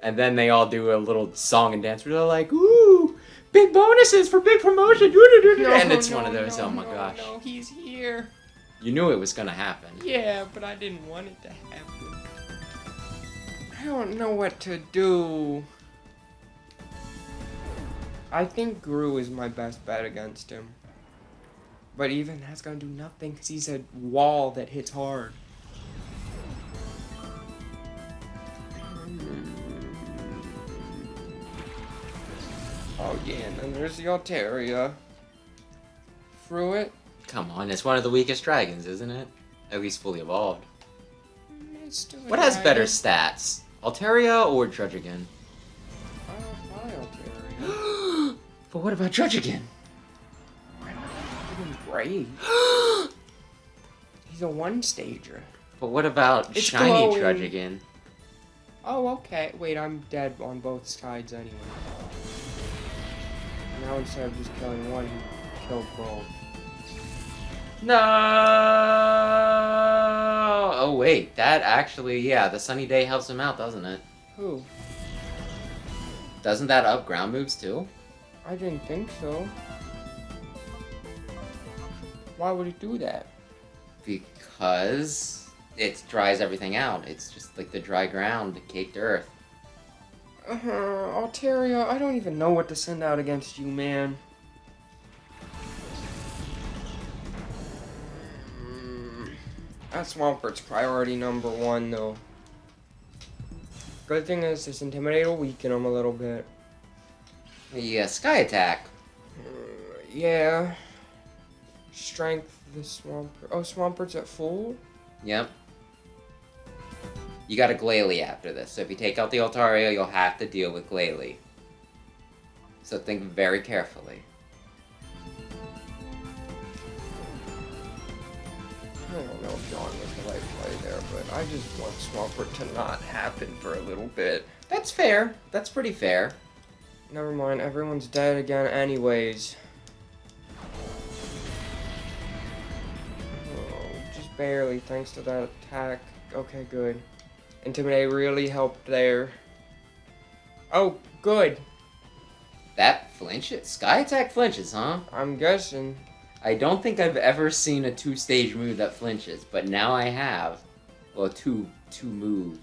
And then they all do a little song and dance where they're like, ooh, big bonuses for big promotion. And it's one of those, oh my gosh. No, he's here. You knew it was gonna happen. Yeah, but I didn't want it to happen. I don't know what to do. I think Gru is my best bet against him. But even that's gonna do nothing because he's a wall that hits hard. Oh yeah, and then there's the Altaria. Fruit. Come on, it's one of the weakest dragons, isn't it? At least fully evolved. It's still a What has better dragon. stats? Altaria or Druddigon? Probably Altaria. But what about Druddigon? Even great. He's a one-stager. But what about It's Shiny glowing. Druddigon? Oh, okay. Wait, I'm dead on both sides anyway. Now instead of just killing one, he killed both. No! Oh wait, that actually, yeah, the sunny day helps him out, doesn't it? Who? Doesn't that up ground moves too? I didn't think so. Why would he do that? Because it dries everything out. It's just like the dry ground, the caked earth. Altaria, I don't even know what to send out against you, man. That Swampert's priority number one, though. Good thing is this Intimidate will weaken him a little bit. Yeah, Sky Attack. Yeah. Strength, the Swampert. Oh, Swampert's at full? Yep. You got a Glalie after this, so if you take out the Altaria, you'll have to deal with Glalie. So think very carefully. I don't know if John was the right play there, but I just want Swampert to not happen for a little bit. That's fair. That's pretty fair. Never mind, everyone's dead again anyways. Oh, just barely, thanks to that attack. Okay, good. Intimidate really helped there. Oh, good. That flinches? Sky Attack flinches, huh? I'm guessing. I don't think I've ever seen a 2-stage move that flinches, but now I have. Well, two-turn move.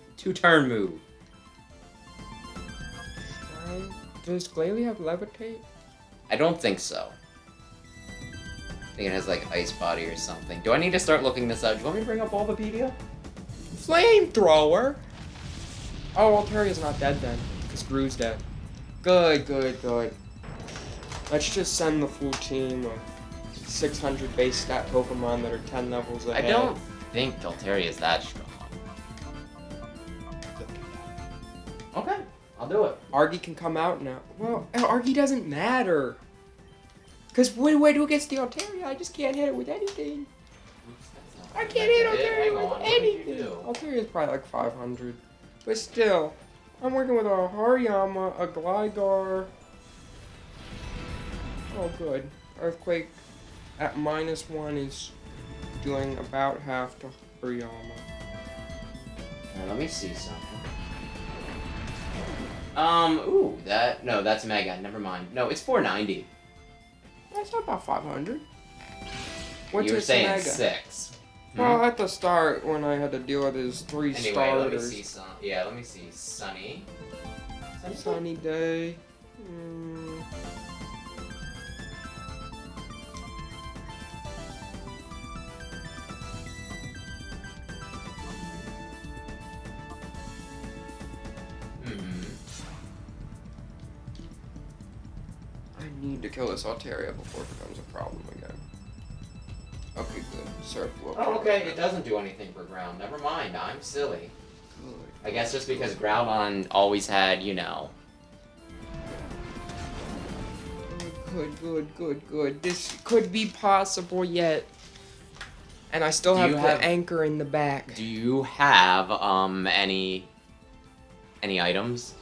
Does Glalie have levitate? I don't think so. I think it has like Ice Body or something. Do I need to start looking this up? Do you want me to bring up Bulbapedia? Flamethrower? Oh, Altaria's not dead then, because Gru's dead. Good, good, good. Let's just send the full team of 600 base stat Pokemon that are 10 levels ahead. I don't think Altaria is that strong. Okay, I'll do it. Argy can come out now. Well, Argy doesn't matter. Because when I do against the Altaria, I just can't hit it with anything. I can't hit Altaria with anything. Altaria's probably like 500. But still, I'm working with a Hariyama, a Gligar. Oh, good. Earthquake at -1 is doing about half to Hariyama. Now, let me see something. Ooh, that's Mega. Never mind. No, it's 490. That's about 500. What's You were his saying Mega? 6. Well, at the start, when I had to deal with his 3 Anyway, starters. let me see some. Yeah, let me see. Sunny. Sunny day. I need to kill this Altaria before it becomes a problem again. Okay, good. Circle. Oh, okay. It doesn't do anything for ground. Never mind. I'm silly. Good. I guess just because Groudon always had, Good. This could be possible yet. And I still have the anchor in the back. Do you have any items?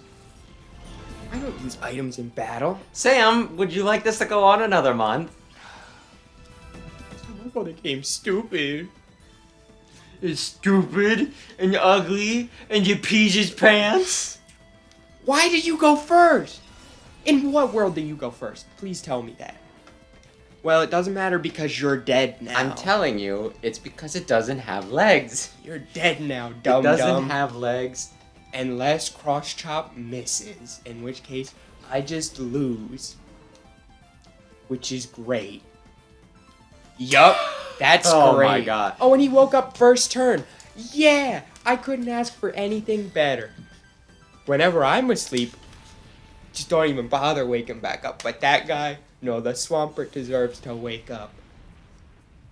I don't use items in battle. Sam, would you like this to go on another month? I thought the game's stupid. It's stupid and ugly and you pees his pants. Why did you go first? In what world did you go first? Please tell me that. Well, it doesn't matter because you're dead now. I'm telling you, it's because it doesn't have legs. You're dead now, dumb. It doesn't have legs. Unless Cross Chop misses, in which case I just lose. Which is great. Yup, that's great. Oh my god. Oh, and he woke up first turn. Yeah, I couldn't ask for anything better. Whenever I'm asleep, just don't even bother waking back up. But that guy, no, the Swampert deserves to wake up.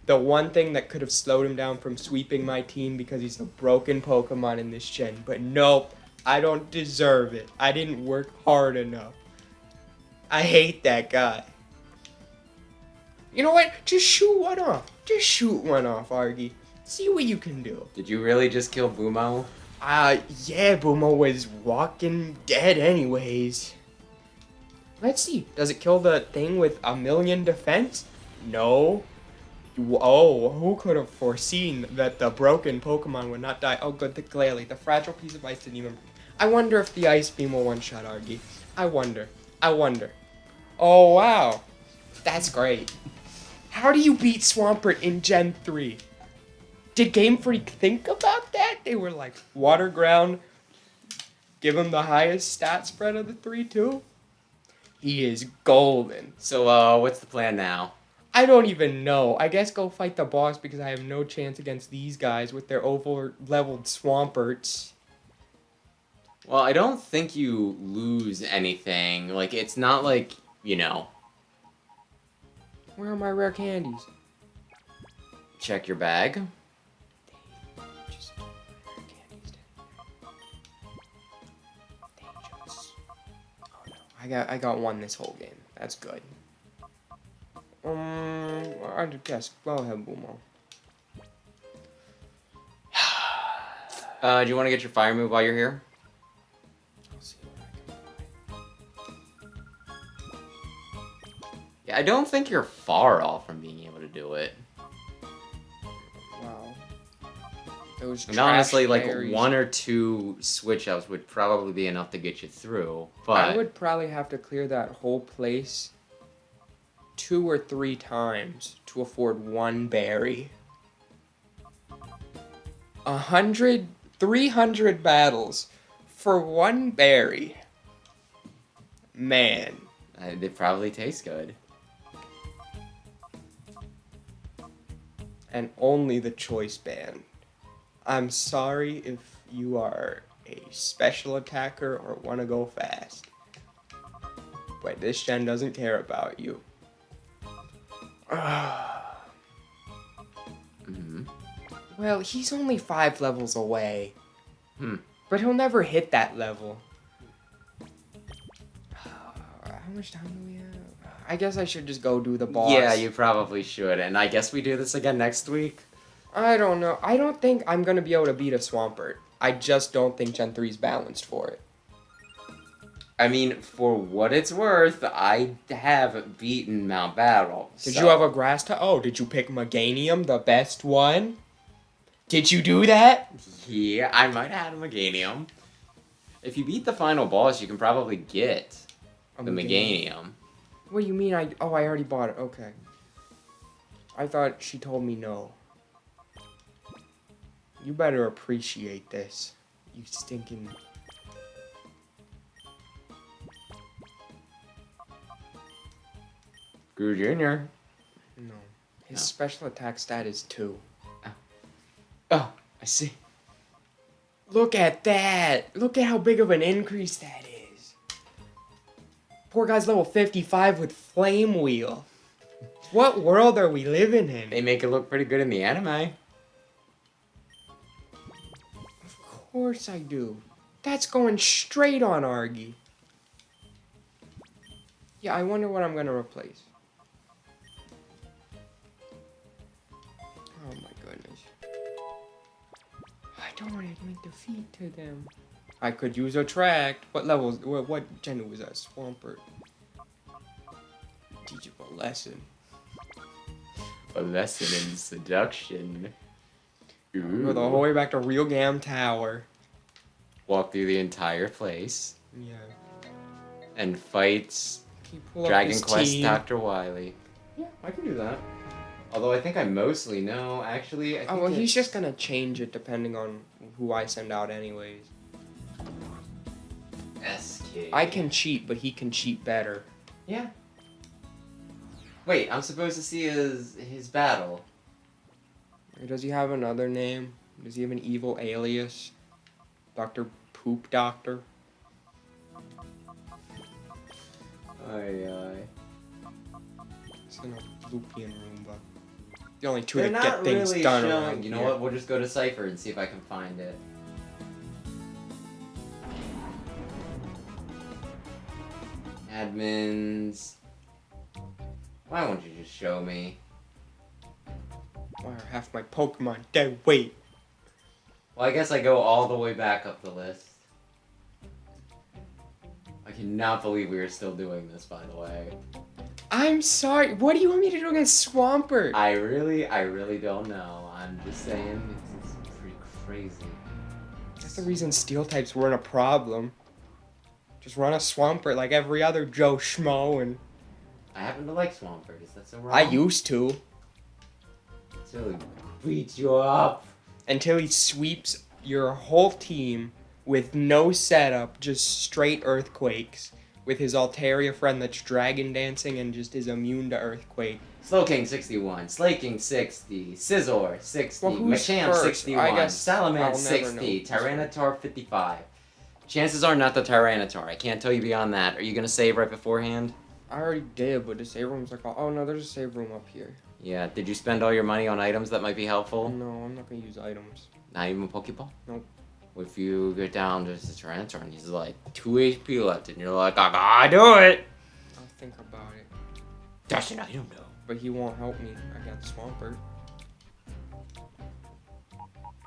The one thing that could have slowed him down from sweeping my team because he's a broken Pokemon in this gen. But nope, I don't deserve it. I didn't work hard enough. I hate that guy. You know what? Just shoot one off. Just shoot one off, Argy. See what you can do. Did you really just kill Bumo? Yeah, Bumo was walking dead anyways. Let's see. Does it kill the thing with 1,000,000 defense? No. Oh, who could have foreseen that the broken Pokemon would not die? Oh, good, the Glalie. The fragile piece of ice didn't even... I wonder if the Ice Beam will one-shot Argy. I wonder. Oh, wow. That's great. How do you beat Swampert in Gen 3? Did Game Freak think about that? They were like, Water Ground, give him the highest stat spread of the 3, too? He is golden. So, what's the plan now? I don't even know. I guess go fight the boss because I have no chance against these guys with their over-leveled Swamperts. Well, I don't think you lose anything. Like, it's not like, Where are my rare candies? Check your bag. Just rare candies Oh no, I got one this whole game. That's good. I guess go ahead, Bumo. Do you want to get your fire move while you're here? I'll see what I can find. Yeah, I don't think you're far off from being able to do it. Wow. Those And trash honestly, like berries. 1 or 2 switch ups would probably be enough to get you through. I But would probably have to clear that whole place 2 or 3 times to afford 1 berry. 300 battles for 1 berry. Man. they probably taste good. And only the choice band. I'm sorry if you are a special attacker or want to go fast. But this gen doesn't care about you. Mm-hmm. Well, he's only 5 levels away. Hmm. But he'll never hit that level. How much time do we have? I guess I should just go do the boss. Yeah, you probably should. And I guess we do this again next week. I don't know. I don't think I'm going to be able to beat a Swampert. I just don't think Gen 3 is balanced for it. I mean, for what it's worth, I have beaten Mount Battle. Did you have a grass type? Oh, did you pick Meganium, the best one? Did you do that? Yeah, I might have had a Meganium. If you beat the final boss, you can probably get the Meganium. What do you mean? I already bought it. Okay. I thought she told me no. You better appreciate this. You stinking... Gru Jr. No. His special attack stat is 2. Oh, I see. Look at that! Look at how big of an increase that is. Poor guy's level 55 with Flame Wheel. What world are we living in? They make it look pretty good in the anime. Of course I do. That's going straight on Argy. Yeah, I wonder what I'm gonna replace. Oh my goodness. I don't want to admit defeat to them. I could use Attract. What levels? What gen was that? Swampert. Teach you a lesson. A lesson in seduction. Go the whole way back to Real Gam Tower. Walk through the entire place. Yeah. And fight Can you pull up Dragon his Quest team? Dr. Wily. Yeah, I can do that. Although I think I mostly know, actually. I think Oh, well, he's just gonna change it depending on who I send out anyways. SK. I can cheat, but he can cheat better. Yeah. Wait, I'm supposed to see his battle. Does he have another name? Does he have an evil alias? Dr. Poop Doctor? Aye. It's in a Loopian Roomba. The only two They're that not get things really done showing. around You know here. what? We'll just go to Cypher and see if I can find it. Admins. Why won't you just show me? Why are half my Pokemon dead weight? Well, I guess I go all the way back up the list. I cannot believe we are still doing this, by the way. I'm sorry. What do you want me to do against Swampert? I really don't know. I'm just saying, it's pretty crazy. That's the reason Steel types weren't a problem. Just run a Swampert like every other Joe Schmo and... I happen to like Swampert. Is that so wrong? I used to. Until he beats you up. Until he sweeps your whole team with no setup, just straight earthquakes. With his Altaria friend that's dragon dancing and just is immune to earthquake. Slowking 61, Slaking 60, Scizor 60, Well, who's Machamp first? 61, I guess Salamence I'll never 60, know who's Tyranitar 55. Chances are not the Tyranitar. I can't tell you beyond that. Are you going to save right beforehand? I already did, but the save room's like, oh no, there's a save room up here. Yeah, did you spend all your money on items that might be helpful? No, I'm not gonna use items. Not even a Pokeball? Nope. What if you get down to the Tyranitar and he's like 2 HP left and you're like, I gotta do it! I'll think about it. That's an item though. But he won't help me against Swampert.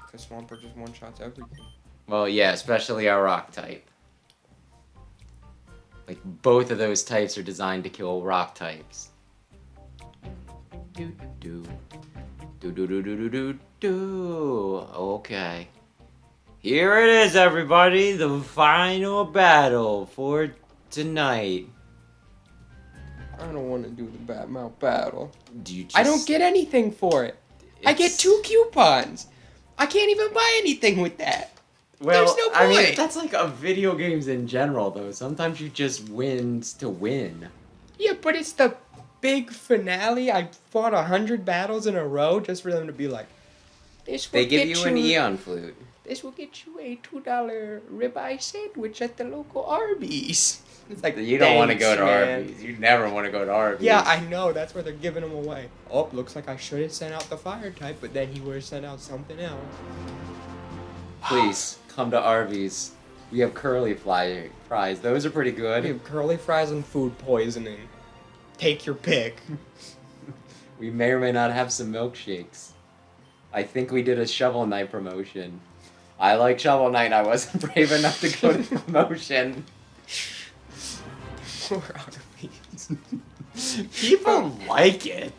Because Swampert just one-shots everything. Well, yeah, especially our rock type. Like, both of those types are designed to kill rock types. Do, do, Do do do do do do do. Okay. Here it is, everybody. The final battle for tonight. I don't want to do the Batmouth battle. Do you? I don't get anything for it. I get 2 coupons. I can't even buy anything with that. Well, There's no I mean, point. that's like a video games in general, though. Sometimes you just win to win. Yeah, but it's the big finale. I fought 100 battles in a row just for them to be like, this will They give get you an Eon flute. This will get you a $2 ribeye sandwich at the local Arby's. It's like, You don't want to thanks, go to man. Arby's. You never want to go to Arby's. Yeah, I know. That's where they're giving them away. Oh, looks like I should have sent out the fire type, but then he would have sent out something else. Please come to Arby's. We have curly fries. Those are pretty We good. have curly fries and food poisoning. Take your pick. We may or may not have some milkshakes. I think we did a Shovel Knight promotion. I like Shovel Knight. I wasn't brave enough to go to the promotion. Poor Arby's. People like it.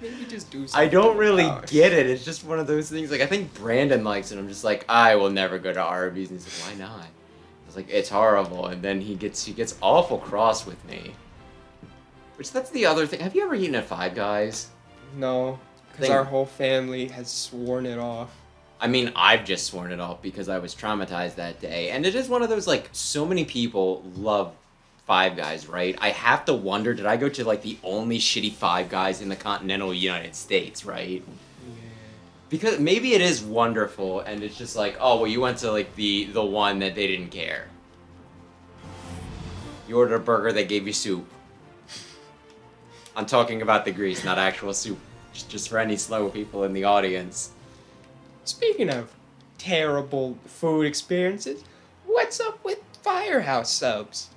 Maybe just do something. I don't really about it. get it. It's just one of those things. Like, I think Brandon likes it. I'm just like, I will never go to Arby's. And he's like, why not? I was like, it's horrible. And then he gets awful cross with me. Which, that's the other thing. Have you ever eaten at Five Guys? No, because our whole family has sworn it off. I mean, I've just sworn it off because I was traumatized that day. And it is one of those, like, so many people love Five Guys, right? I have to wonder, did I go to, like, the only shitty Five Guys in the continental United States, right? Yeah. Because maybe it is wonderful, and it's just like, oh, well, you went to, like, the one that they didn't care. You ordered a burger, they gave you soup. I'm talking about the grease, not actual soup. Just for any slow people in the audience. Speaking of terrible food experiences, what's up with Firehouse subs?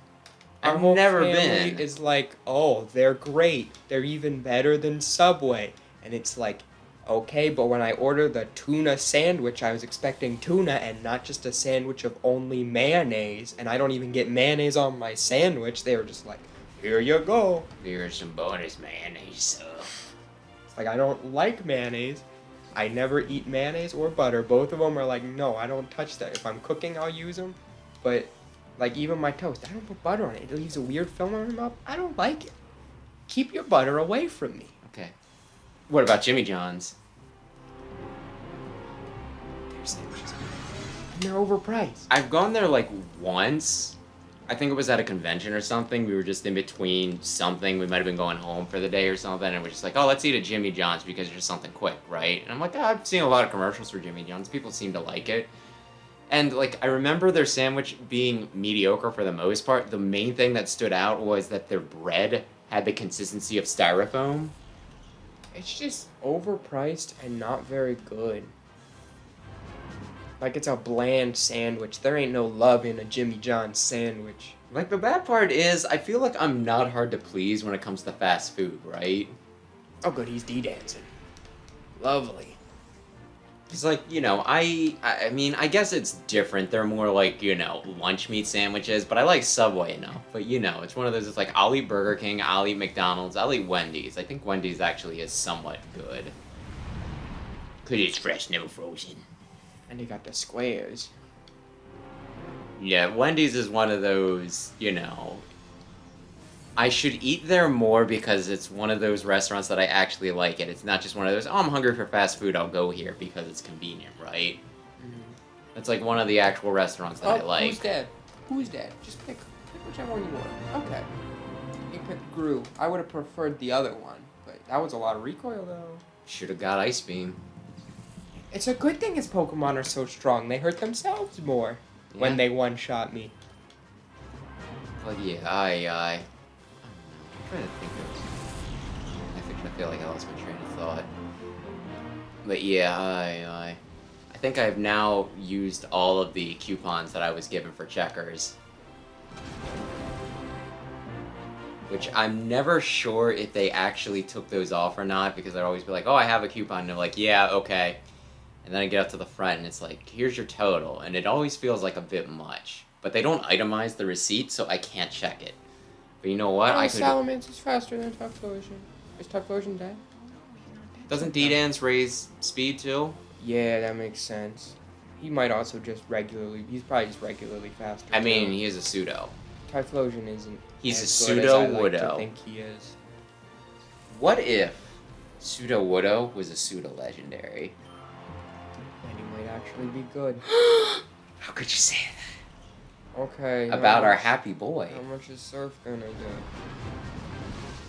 Our I've whole never family been. is like, oh, they're great. They're even better than Subway. And it's like, okay, but when I order the tuna sandwich, I was expecting tuna and not just a sandwich of only mayonnaise. And I don't even get mayonnaise on my sandwich. They were just like, here you go. Here's some bonus mayonnaise. It's like, I don't like mayonnaise. I never eat mayonnaise or butter. Both of them are like, no, I don't touch that. If I'm cooking, I'll use them. But, like, even my toast, I don't put butter on it. It leaves a weird film on my mouth. I don't like it. Keep your butter away from me. Okay. What about Jimmy John's? Their sandwiches are good. And they're overpriced. I've gone there like once. I think it was at a convention or something. We were just in between something. We might have been going home for the day or something. And we're just like, oh, let's eat at Jimmy John's because it's just something quick, right? And I'm like, oh, I've seen a lot of commercials for Jimmy John's. People seem to like it. And, like, I remember their sandwich being mediocre for the most part. The main thing that stood out was that their bread had the consistency of styrofoam. It's just overpriced and not very good. Like, it's a bland sandwich. There ain't no love in a Jimmy John's sandwich. Like, the bad part is, I feel like I'm not hard to please when it comes to fast food, right? Oh, good, he's D-dancing. Lovely. It's like, you know, I mean, I guess it's different. They're more like, you know, lunch meat sandwiches, but I like Subway enough. But, you know, it's one of those, it's like, I'll eat Burger King, I'll eat McDonald's, I'll eat Wendy's. I think Wendy's actually is somewhat good. Because it's fresh, never frozen. And he got the squares. Yeah, Wendy's is one of those, you know, I should eat there more because it's one of those restaurants that I actually like it. It's not just one of those, oh, I'm hungry for fast food, I'll go here because it's convenient, right? Mm-hmm. It's like one of the actual restaurants that I like. Who's dead? Who's dead? Just pick whichever one you want. Okay. You picked Gru. I would have preferred the other one, but that was a lot of recoil, though. Should have got Ice Beam. It's a good thing his Pokemon are so strong. They hurt themselves more when they one-shot me. But yeah, I'm trying to think of... I feel like I lost my train of thought. But yeah, I think I've now used all of the coupons that I was given for checkers. Which I'm never sure if they actually took those off or not, because I'd always be like, oh, I have a coupon, and they're like, yeah, okay. And then I get up to the front, and it's like, here's your total, and it always feels like a bit much. But they don't itemize the receipt, so I can't check it. But you know what? Salamence is faster than Tuxosion. Is Tuxosion dead? Doesn't D-Dance raise speed too? Yeah, that makes sense. He might also just regularly. He's probably just regularly faster. I mean, he is a pseudo. Typhlosion isn't. He's a as good as I like pseudo-Woodo. to think he is. What if Pseudo-Woodo was a pseudo-legendary? And he might actually be good. How could you say that? Okay. About our happy boy. How much is Surf gonna do?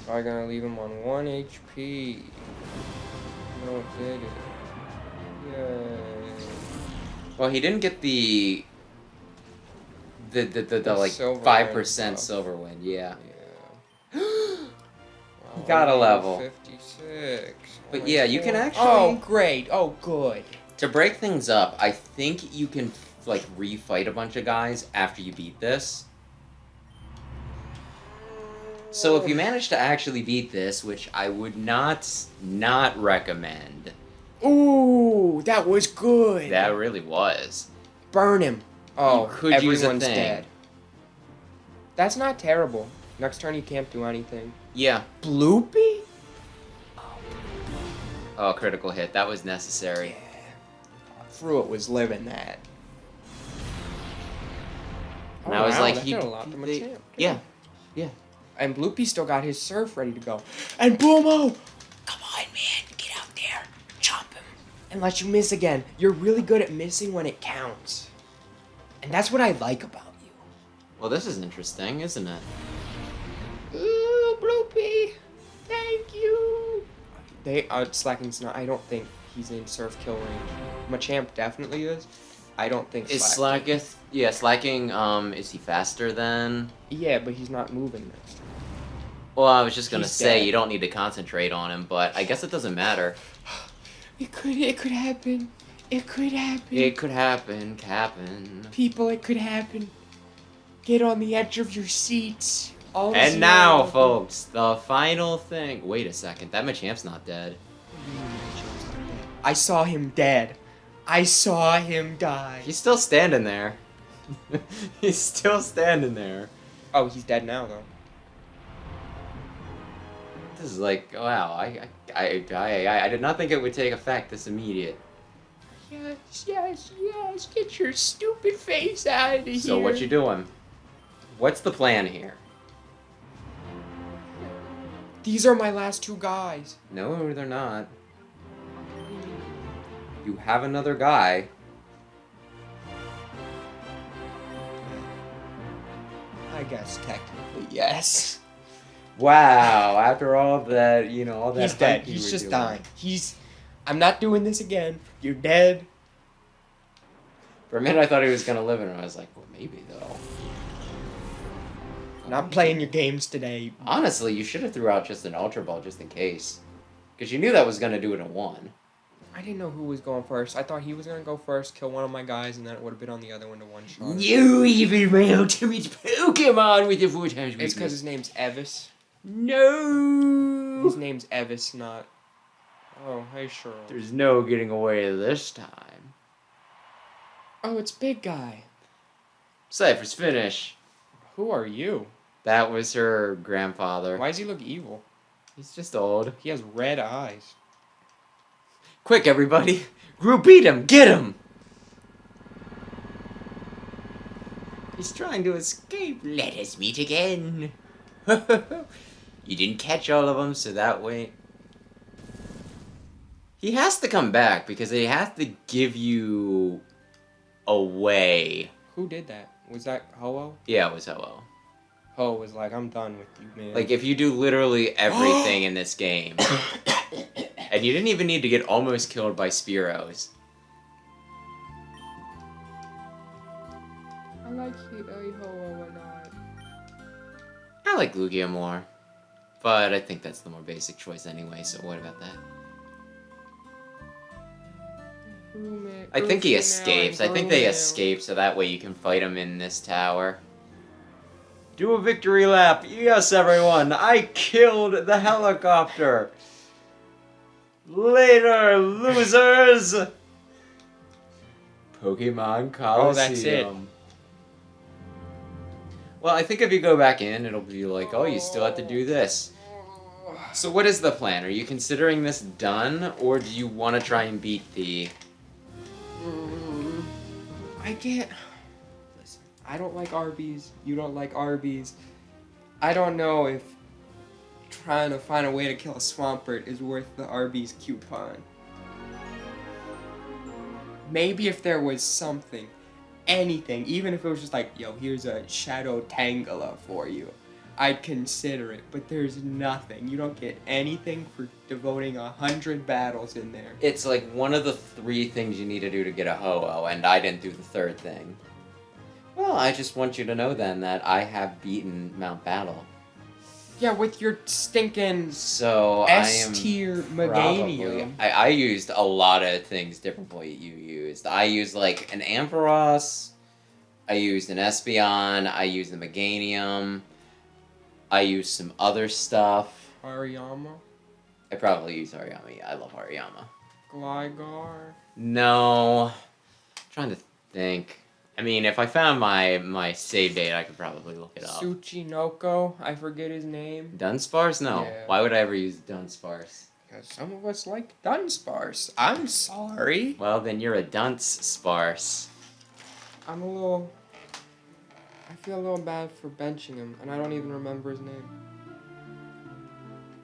Probably gonna leave him on 1 HP. No, it did it. Yay. Well, he didn't get the like silver 5% wind silver wind, yeah. Yeah. He got a level. 56. But my yeah, you can God. actually... Oh, great. Oh, good. To break things up, I think you can, like, refight a bunch of guys after you beat this. So if you manage to actually beat this, which I would not recommend. Ooh, that was good. That really was. Burn him. Oh, You could use a everyone's thing. dead. That's not terrible. Next turn you can't do anything. Yeah. Bloopy? Oh, critical hit. That was necessary. Yeah. Fruit was living that. And I was like, that did a lot to my champ. Yeah. Yeah. And Bloopy still got his surf ready to go. And Boomo! Come on, man. Get out there. Chop him. And let you miss again. You're really good at missing when it counts. And that's what I like about you. Well, this is interesting, isn't it? Ooh, Bloopy. Thank you. They are Slacking's not. I don't think he's in surf kill range. Machamp definitely is. I don't think Is Slacking. Slacketh... Yeah, Slacking, is he faster than... Yeah, but he's not moving next turn. Well, I was just gonna He's say, dead. you don't need to concentrate on him, but I guess it doesn't matter. It could happen. It could happen. It could happen, Cap'n. People, it could happen. Get on the edge of your seats. All And zero. now, folks, the final thing... Wait a second, that Machamp's not dead. I saw him dead. I saw him die. He's still standing there. He's still standing there. Oh, he's dead now, though. This is like, wow, I did not think it would take effect this immediate. Yes. Get your stupid face out of here. So what you doing? What's the plan here? These are my last two guys. No, they're not. You have another guy. I guess technically, yes. Wow, after all that, you know, all that... He's dead. fight you He's were just doing. dying. I'm not doing this again. You're dead. For a minute I thought he was gonna live in it. I was like, well, maybe though. Not playing your games today. Honestly, you should have threw out just an Ultra Ball just in case. Because you knew that was gonna do it in one. I didn't know who was going first. I thought he was going to go first, kill one of my guys, and then it would have been on the other one to one-shot. You even my ultimate Pokemon with the 4 times It's because his name's Evis. No! His name's Evis, not... Oh, hey, Cheryl. There's no getting away this time. Oh, it's Big Guy. Cypher's finish. Who are you? That was her grandfather. Why does he look evil? He's just old. He has red eyes. Quick, everybody! Group beat him! Get him! He's trying to escape. Let us meet again. You didn't catch all of them, so that way... He has to come back, because they have to give you... away. Who did that? Was that Ho-Oh? Yeah, it was Ho-Oh. Ho was like, I'm done with you, man. Like, if you do literally everything in this game... And you didn't even need to get almost killed by Spearows. I like Ho-Oh or not. I like Lugia more. But I think that's the more basic choice anyway, so what about that? I think he escapes. I think they escape so that way you can fight him in this tower. Do a victory lap! Yes, everyone! I killed the helicopter! Later, losers! Pokemon Coloseum. Oh, that's it. Well, I think if you go back in, it'll be like, oh, you still have to do this. So what is the plan? Are you considering this done, or do you want to try and beat the... I can't. Listen, I don't like Arby's. You don't like Arby's. I don't know if trying to find a way to kill a Swampert is worth the Arby's coupon. Maybe if there was something, anything, even if it was just like, yo, here's a Shadow Tangela for you, I'd consider it, but there's nothing. You don't get anything for devoting 100 battles in there. It's like one of the 3 things you need to do to get a Ho-Oh, and I didn't do the 3rd thing. Well, I just want you to know then that I have beaten Mount Battle. Yeah, with your stinking So S-tier probably... Meganium. I used a lot of things different from what you used. I used like an Ampharos, I used an Espeon, I used the Meganium, I used some other stuff. Hariyama. I probably used Hariyama. Yeah, I love Hariyama. Gligar. No. I'm trying to think. I mean, if I found my save date, I could probably look it up. Tsuchinoko. I forget his name. Dunsparce? No. Yeah. Why would I ever use Dunsparce? Because some of us like Dunsparce. I'm sorry. Well, then you're a Dunsparce. I'm a little... I feel a little bad for benching him, and I don't even remember his name.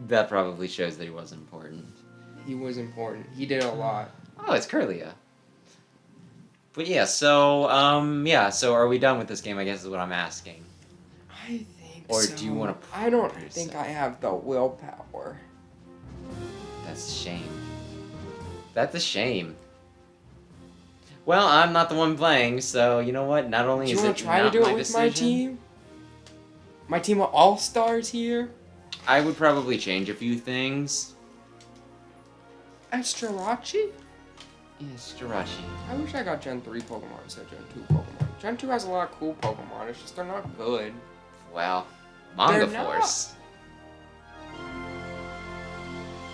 That probably shows that he wasn't important. He was important. He did a lot. Oh, it's Curlia. But yeah, so are we done with this game, I guess is what I'm asking. I think Or so. do you want to I don't think I have the willpower. That's a shame. That's a shame. Well, I'm not the one playing, so you know what? Not only Do is you it want to try to not do my it with my decision, team? My team of all-stars here? I would probably change a few things. Estrachi? Yes, Jirachi. I wish I got Gen 3 Pokemon instead of Gen 2 Pokemon. Gen 2 has a lot of cool Pokemon, it's just they're not good. Well, Manga They're not. Force.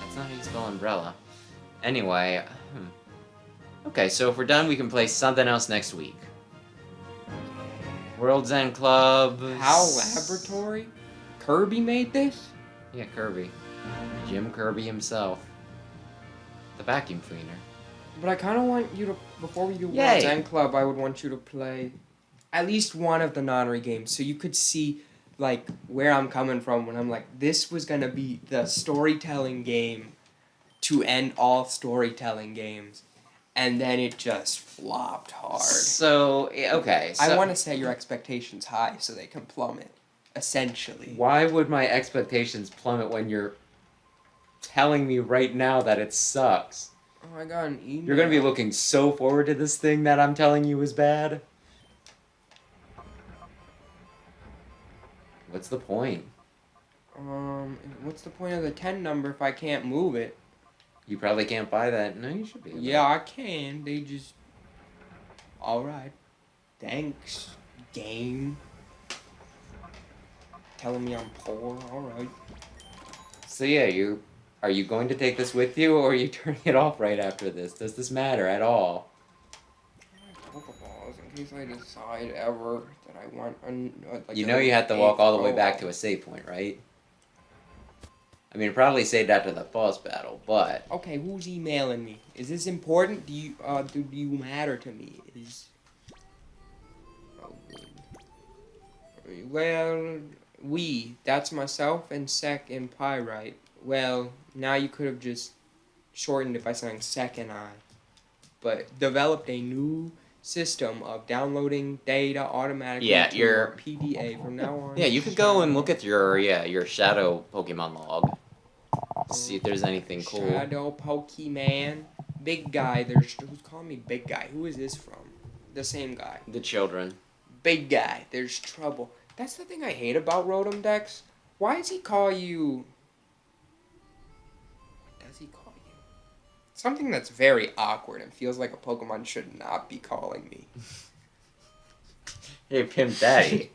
That's not how you spell umbrella. Anyway, okay, so if we're done, we can play something else next week. World's End Club. HAL Laboratory? Kirby made this? Yeah, Kirby. Jim Kirby himself. The vacuum cleaner. But I kind of want you to, before we do Yay. World's End Club, I would want you to play at least one of the Nonary games so you could see, like, where I'm coming from when I'm like, this was going to be the storytelling game to end all storytelling games. And then it just flopped hard. So, okay. So I want to set your expectations high so they can plummet, essentially. Why would my expectations plummet when you're telling me right now that it sucks? Oh, I got an email. You're gonna be looking so forward to this thing that I'm telling you is bad? What's the point? What's the point of the 10 number if I can't move it? You probably can't buy that. No, you should be able to. Yeah, I can. They just... Alright. Thanks, game. Telling me I'm poor. Alright. So yeah, are you going to take this with you, or are you turning it off right after this? Does this matter at all? Pokeballs, in case I decide ever that I want like You know you have to walk all the way back to a... a save point, right? I mean, probably saved after the boss battle, but... Okay, who's emailing me? Is this important? Do you matter to me? Oh, good. Well, that's myself, and Sec and Pyrite. Well, now you could have just shortened it by saying Second Eye. But developed a new system of downloading data automatically to your PDA from now on. Yeah, you could go and look at your Shadow Pokemon log. See if there's anything cool. Shadow Pokemon. Big guy. Who's calling me big guy? Who is this from? The same guy. The children. Big guy. There's trouble. That's the thing I hate about Rotom Dex. Why does he call you... What does he call you? Something that's very awkward and feels like a Pokemon should not be calling me. Hey, Pimp Daddy.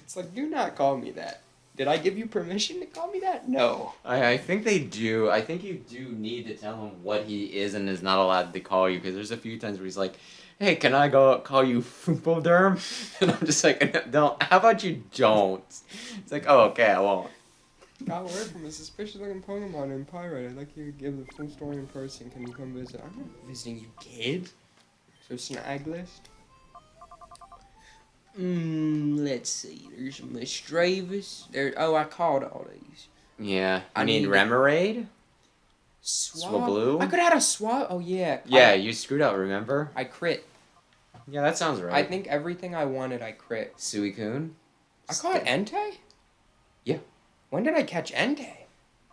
It's like, do not call me that. Did I give you permission to call me that? No. I think they do. I think you do need to tell him what he is and is not allowed to call you, because there's a few times where he's like, hey, can I go call you Fupoderm? And I'm just like, no, how about you don't? It's like, oh, okay, I won't. Got word from a suspicious looking Pokemon in Pirate. I'd like you to give the full story in person. Can you come visit? I'm not visiting you, kid. So snag list. Let's see. There's Mistravis. There. Oh, I called all these. Yeah. I I mean, need- Remoraid? Swablu. I could have had a swab. Oh yeah. Yeah, you screwed up, remember? I crit. Yeah, that sounds right. I think everything I wanted, I crit. Suicune? I caught Entei? Yeah. When did I catch Entei?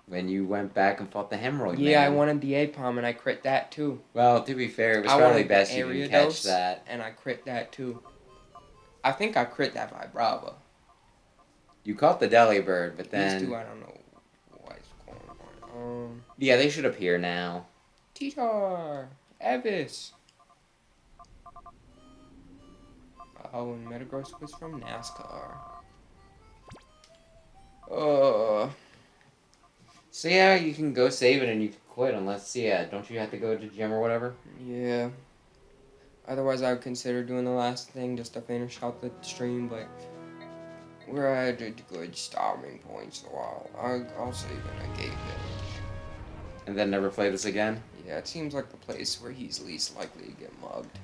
When you went back and fought the Hemorrhoid Yeah, Man. I wanted the Apom and I crit that too. Well, to be fair, it was I probably wanted the best you didn't catch Ariados. that. And I crit that too. I think I crit that Vibrava. You caught the Delibird, but then... These two, I don't know what's going on. Yeah, they should appear now. Titar! Evis! Oh, and Metagross was from NASCAR. So yeah, you can go save it and you can quit unless, yeah, don't you have to go to gym or whatever? Yeah. Otherwise, I would consider doing the last thing just to finish out the stream, but we're at a good stopping point, so I'll save in a gate village. And then never play this again? Yeah, it seems like the place where he's least likely to get mugged.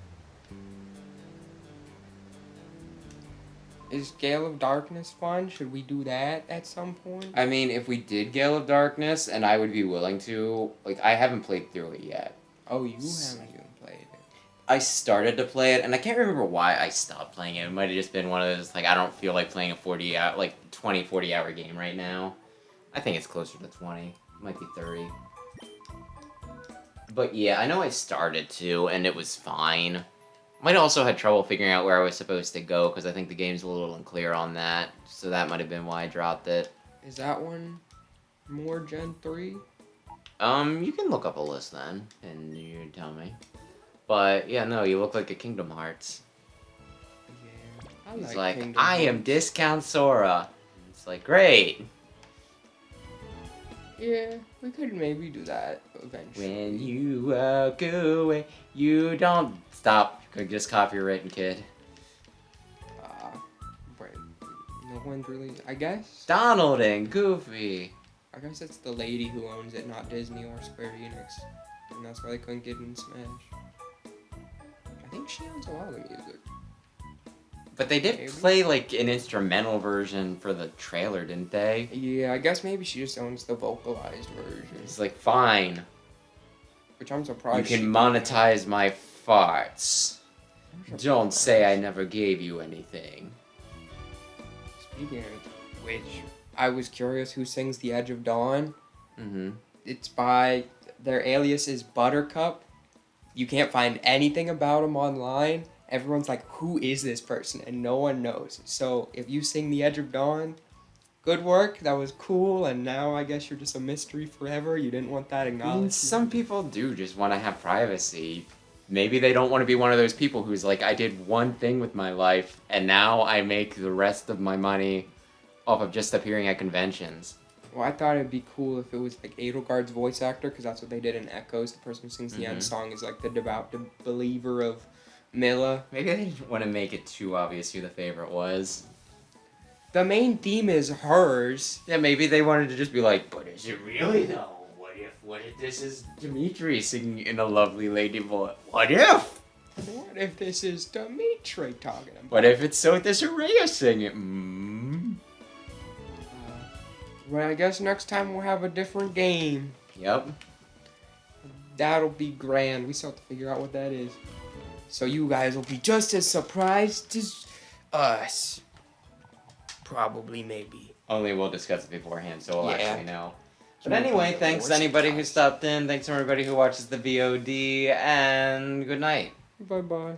Is Gale of Darkness fun? Should we do that at some point? I mean, if we did Gale of Darkness, and I would be willing to, like, I haven't played through it yet. Oh, you haven't even played it. I started to play it, and I can't remember why I stopped playing it. It might have just been one of those, like, I don't feel like playing a 40-hour game right now. I think it's closer to 20. It might be 30. But yeah, I know I started to, and it was fine. Might also had trouble figuring out where I was supposed to go, because I think the game's a little unclear on that. So that might have been why I dropped it. Is that one more Gen 3? You can look up a list then, and you can tell me. But, yeah, no, you look like a Kingdom Hearts. Yeah, I He's like like, Kingdom I am Hearts. Discount Sora. It's like, great. Yeah, we could maybe do that eventually. When you walk away, you don't... Stop. Just copywritten, kid. Wait, no one's really... I guess? Donald and Goofy. I guess it's the lady who owns it, not Disney or Square Enix. And that's why they couldn't get in Smash. I think she owns a lot of the music. But they did Maybe. play, like, an instrumental version for the trailer, didn't they? Yeah, I guess maybe she just owns the vocalized version. It's like, fine. Which I'm You surprised can she monetize my farts. didn't. Don't say I never gave you anything. Speaking of which, I was curious who sings The Edge of Dawn. Mm-hmm. It's by... Their alias is Buttercup. You can't find anything about them online. Everyone's like, who is this person? And no one knows. So if you sing The Edge of Dawn, good work. That was cool. And now I guess you're just a mystery forever. You didn't want that I mean, acknowledged. some people do just want to have privacy. Maybe they don't want to be one of those people who's like, I did one thing with my life, and now I make the rest of my money off of just appearing at conventions. Well, I thought it'd be cool if it was like Edelgard's voice actor, because that's what they did in Echoes. The person who sings the end song is like the devout believer of Milla. Maybe they didn't want to make it too obvious who the favorite was. The main theme is hers. Yeah, maybe they wanted to just be like, but is it really though? What if this is Dimitri singing in a lovely lady voice? What if? What if this is Dimitri talking about? What if it's Sota Soraya singing? Well, I guess next time we'll have a different game. Yep. That'll be grand. We still have to figure out what that is. So you guys will be just as surprised as us. Probably, maybe. Only we'll discuss it beforehand, so we'll Yeah. actually know. But anyway, thanks to anybody who stopped in. Thanks to everybody who watches the VOD, and good night. Bye-bye.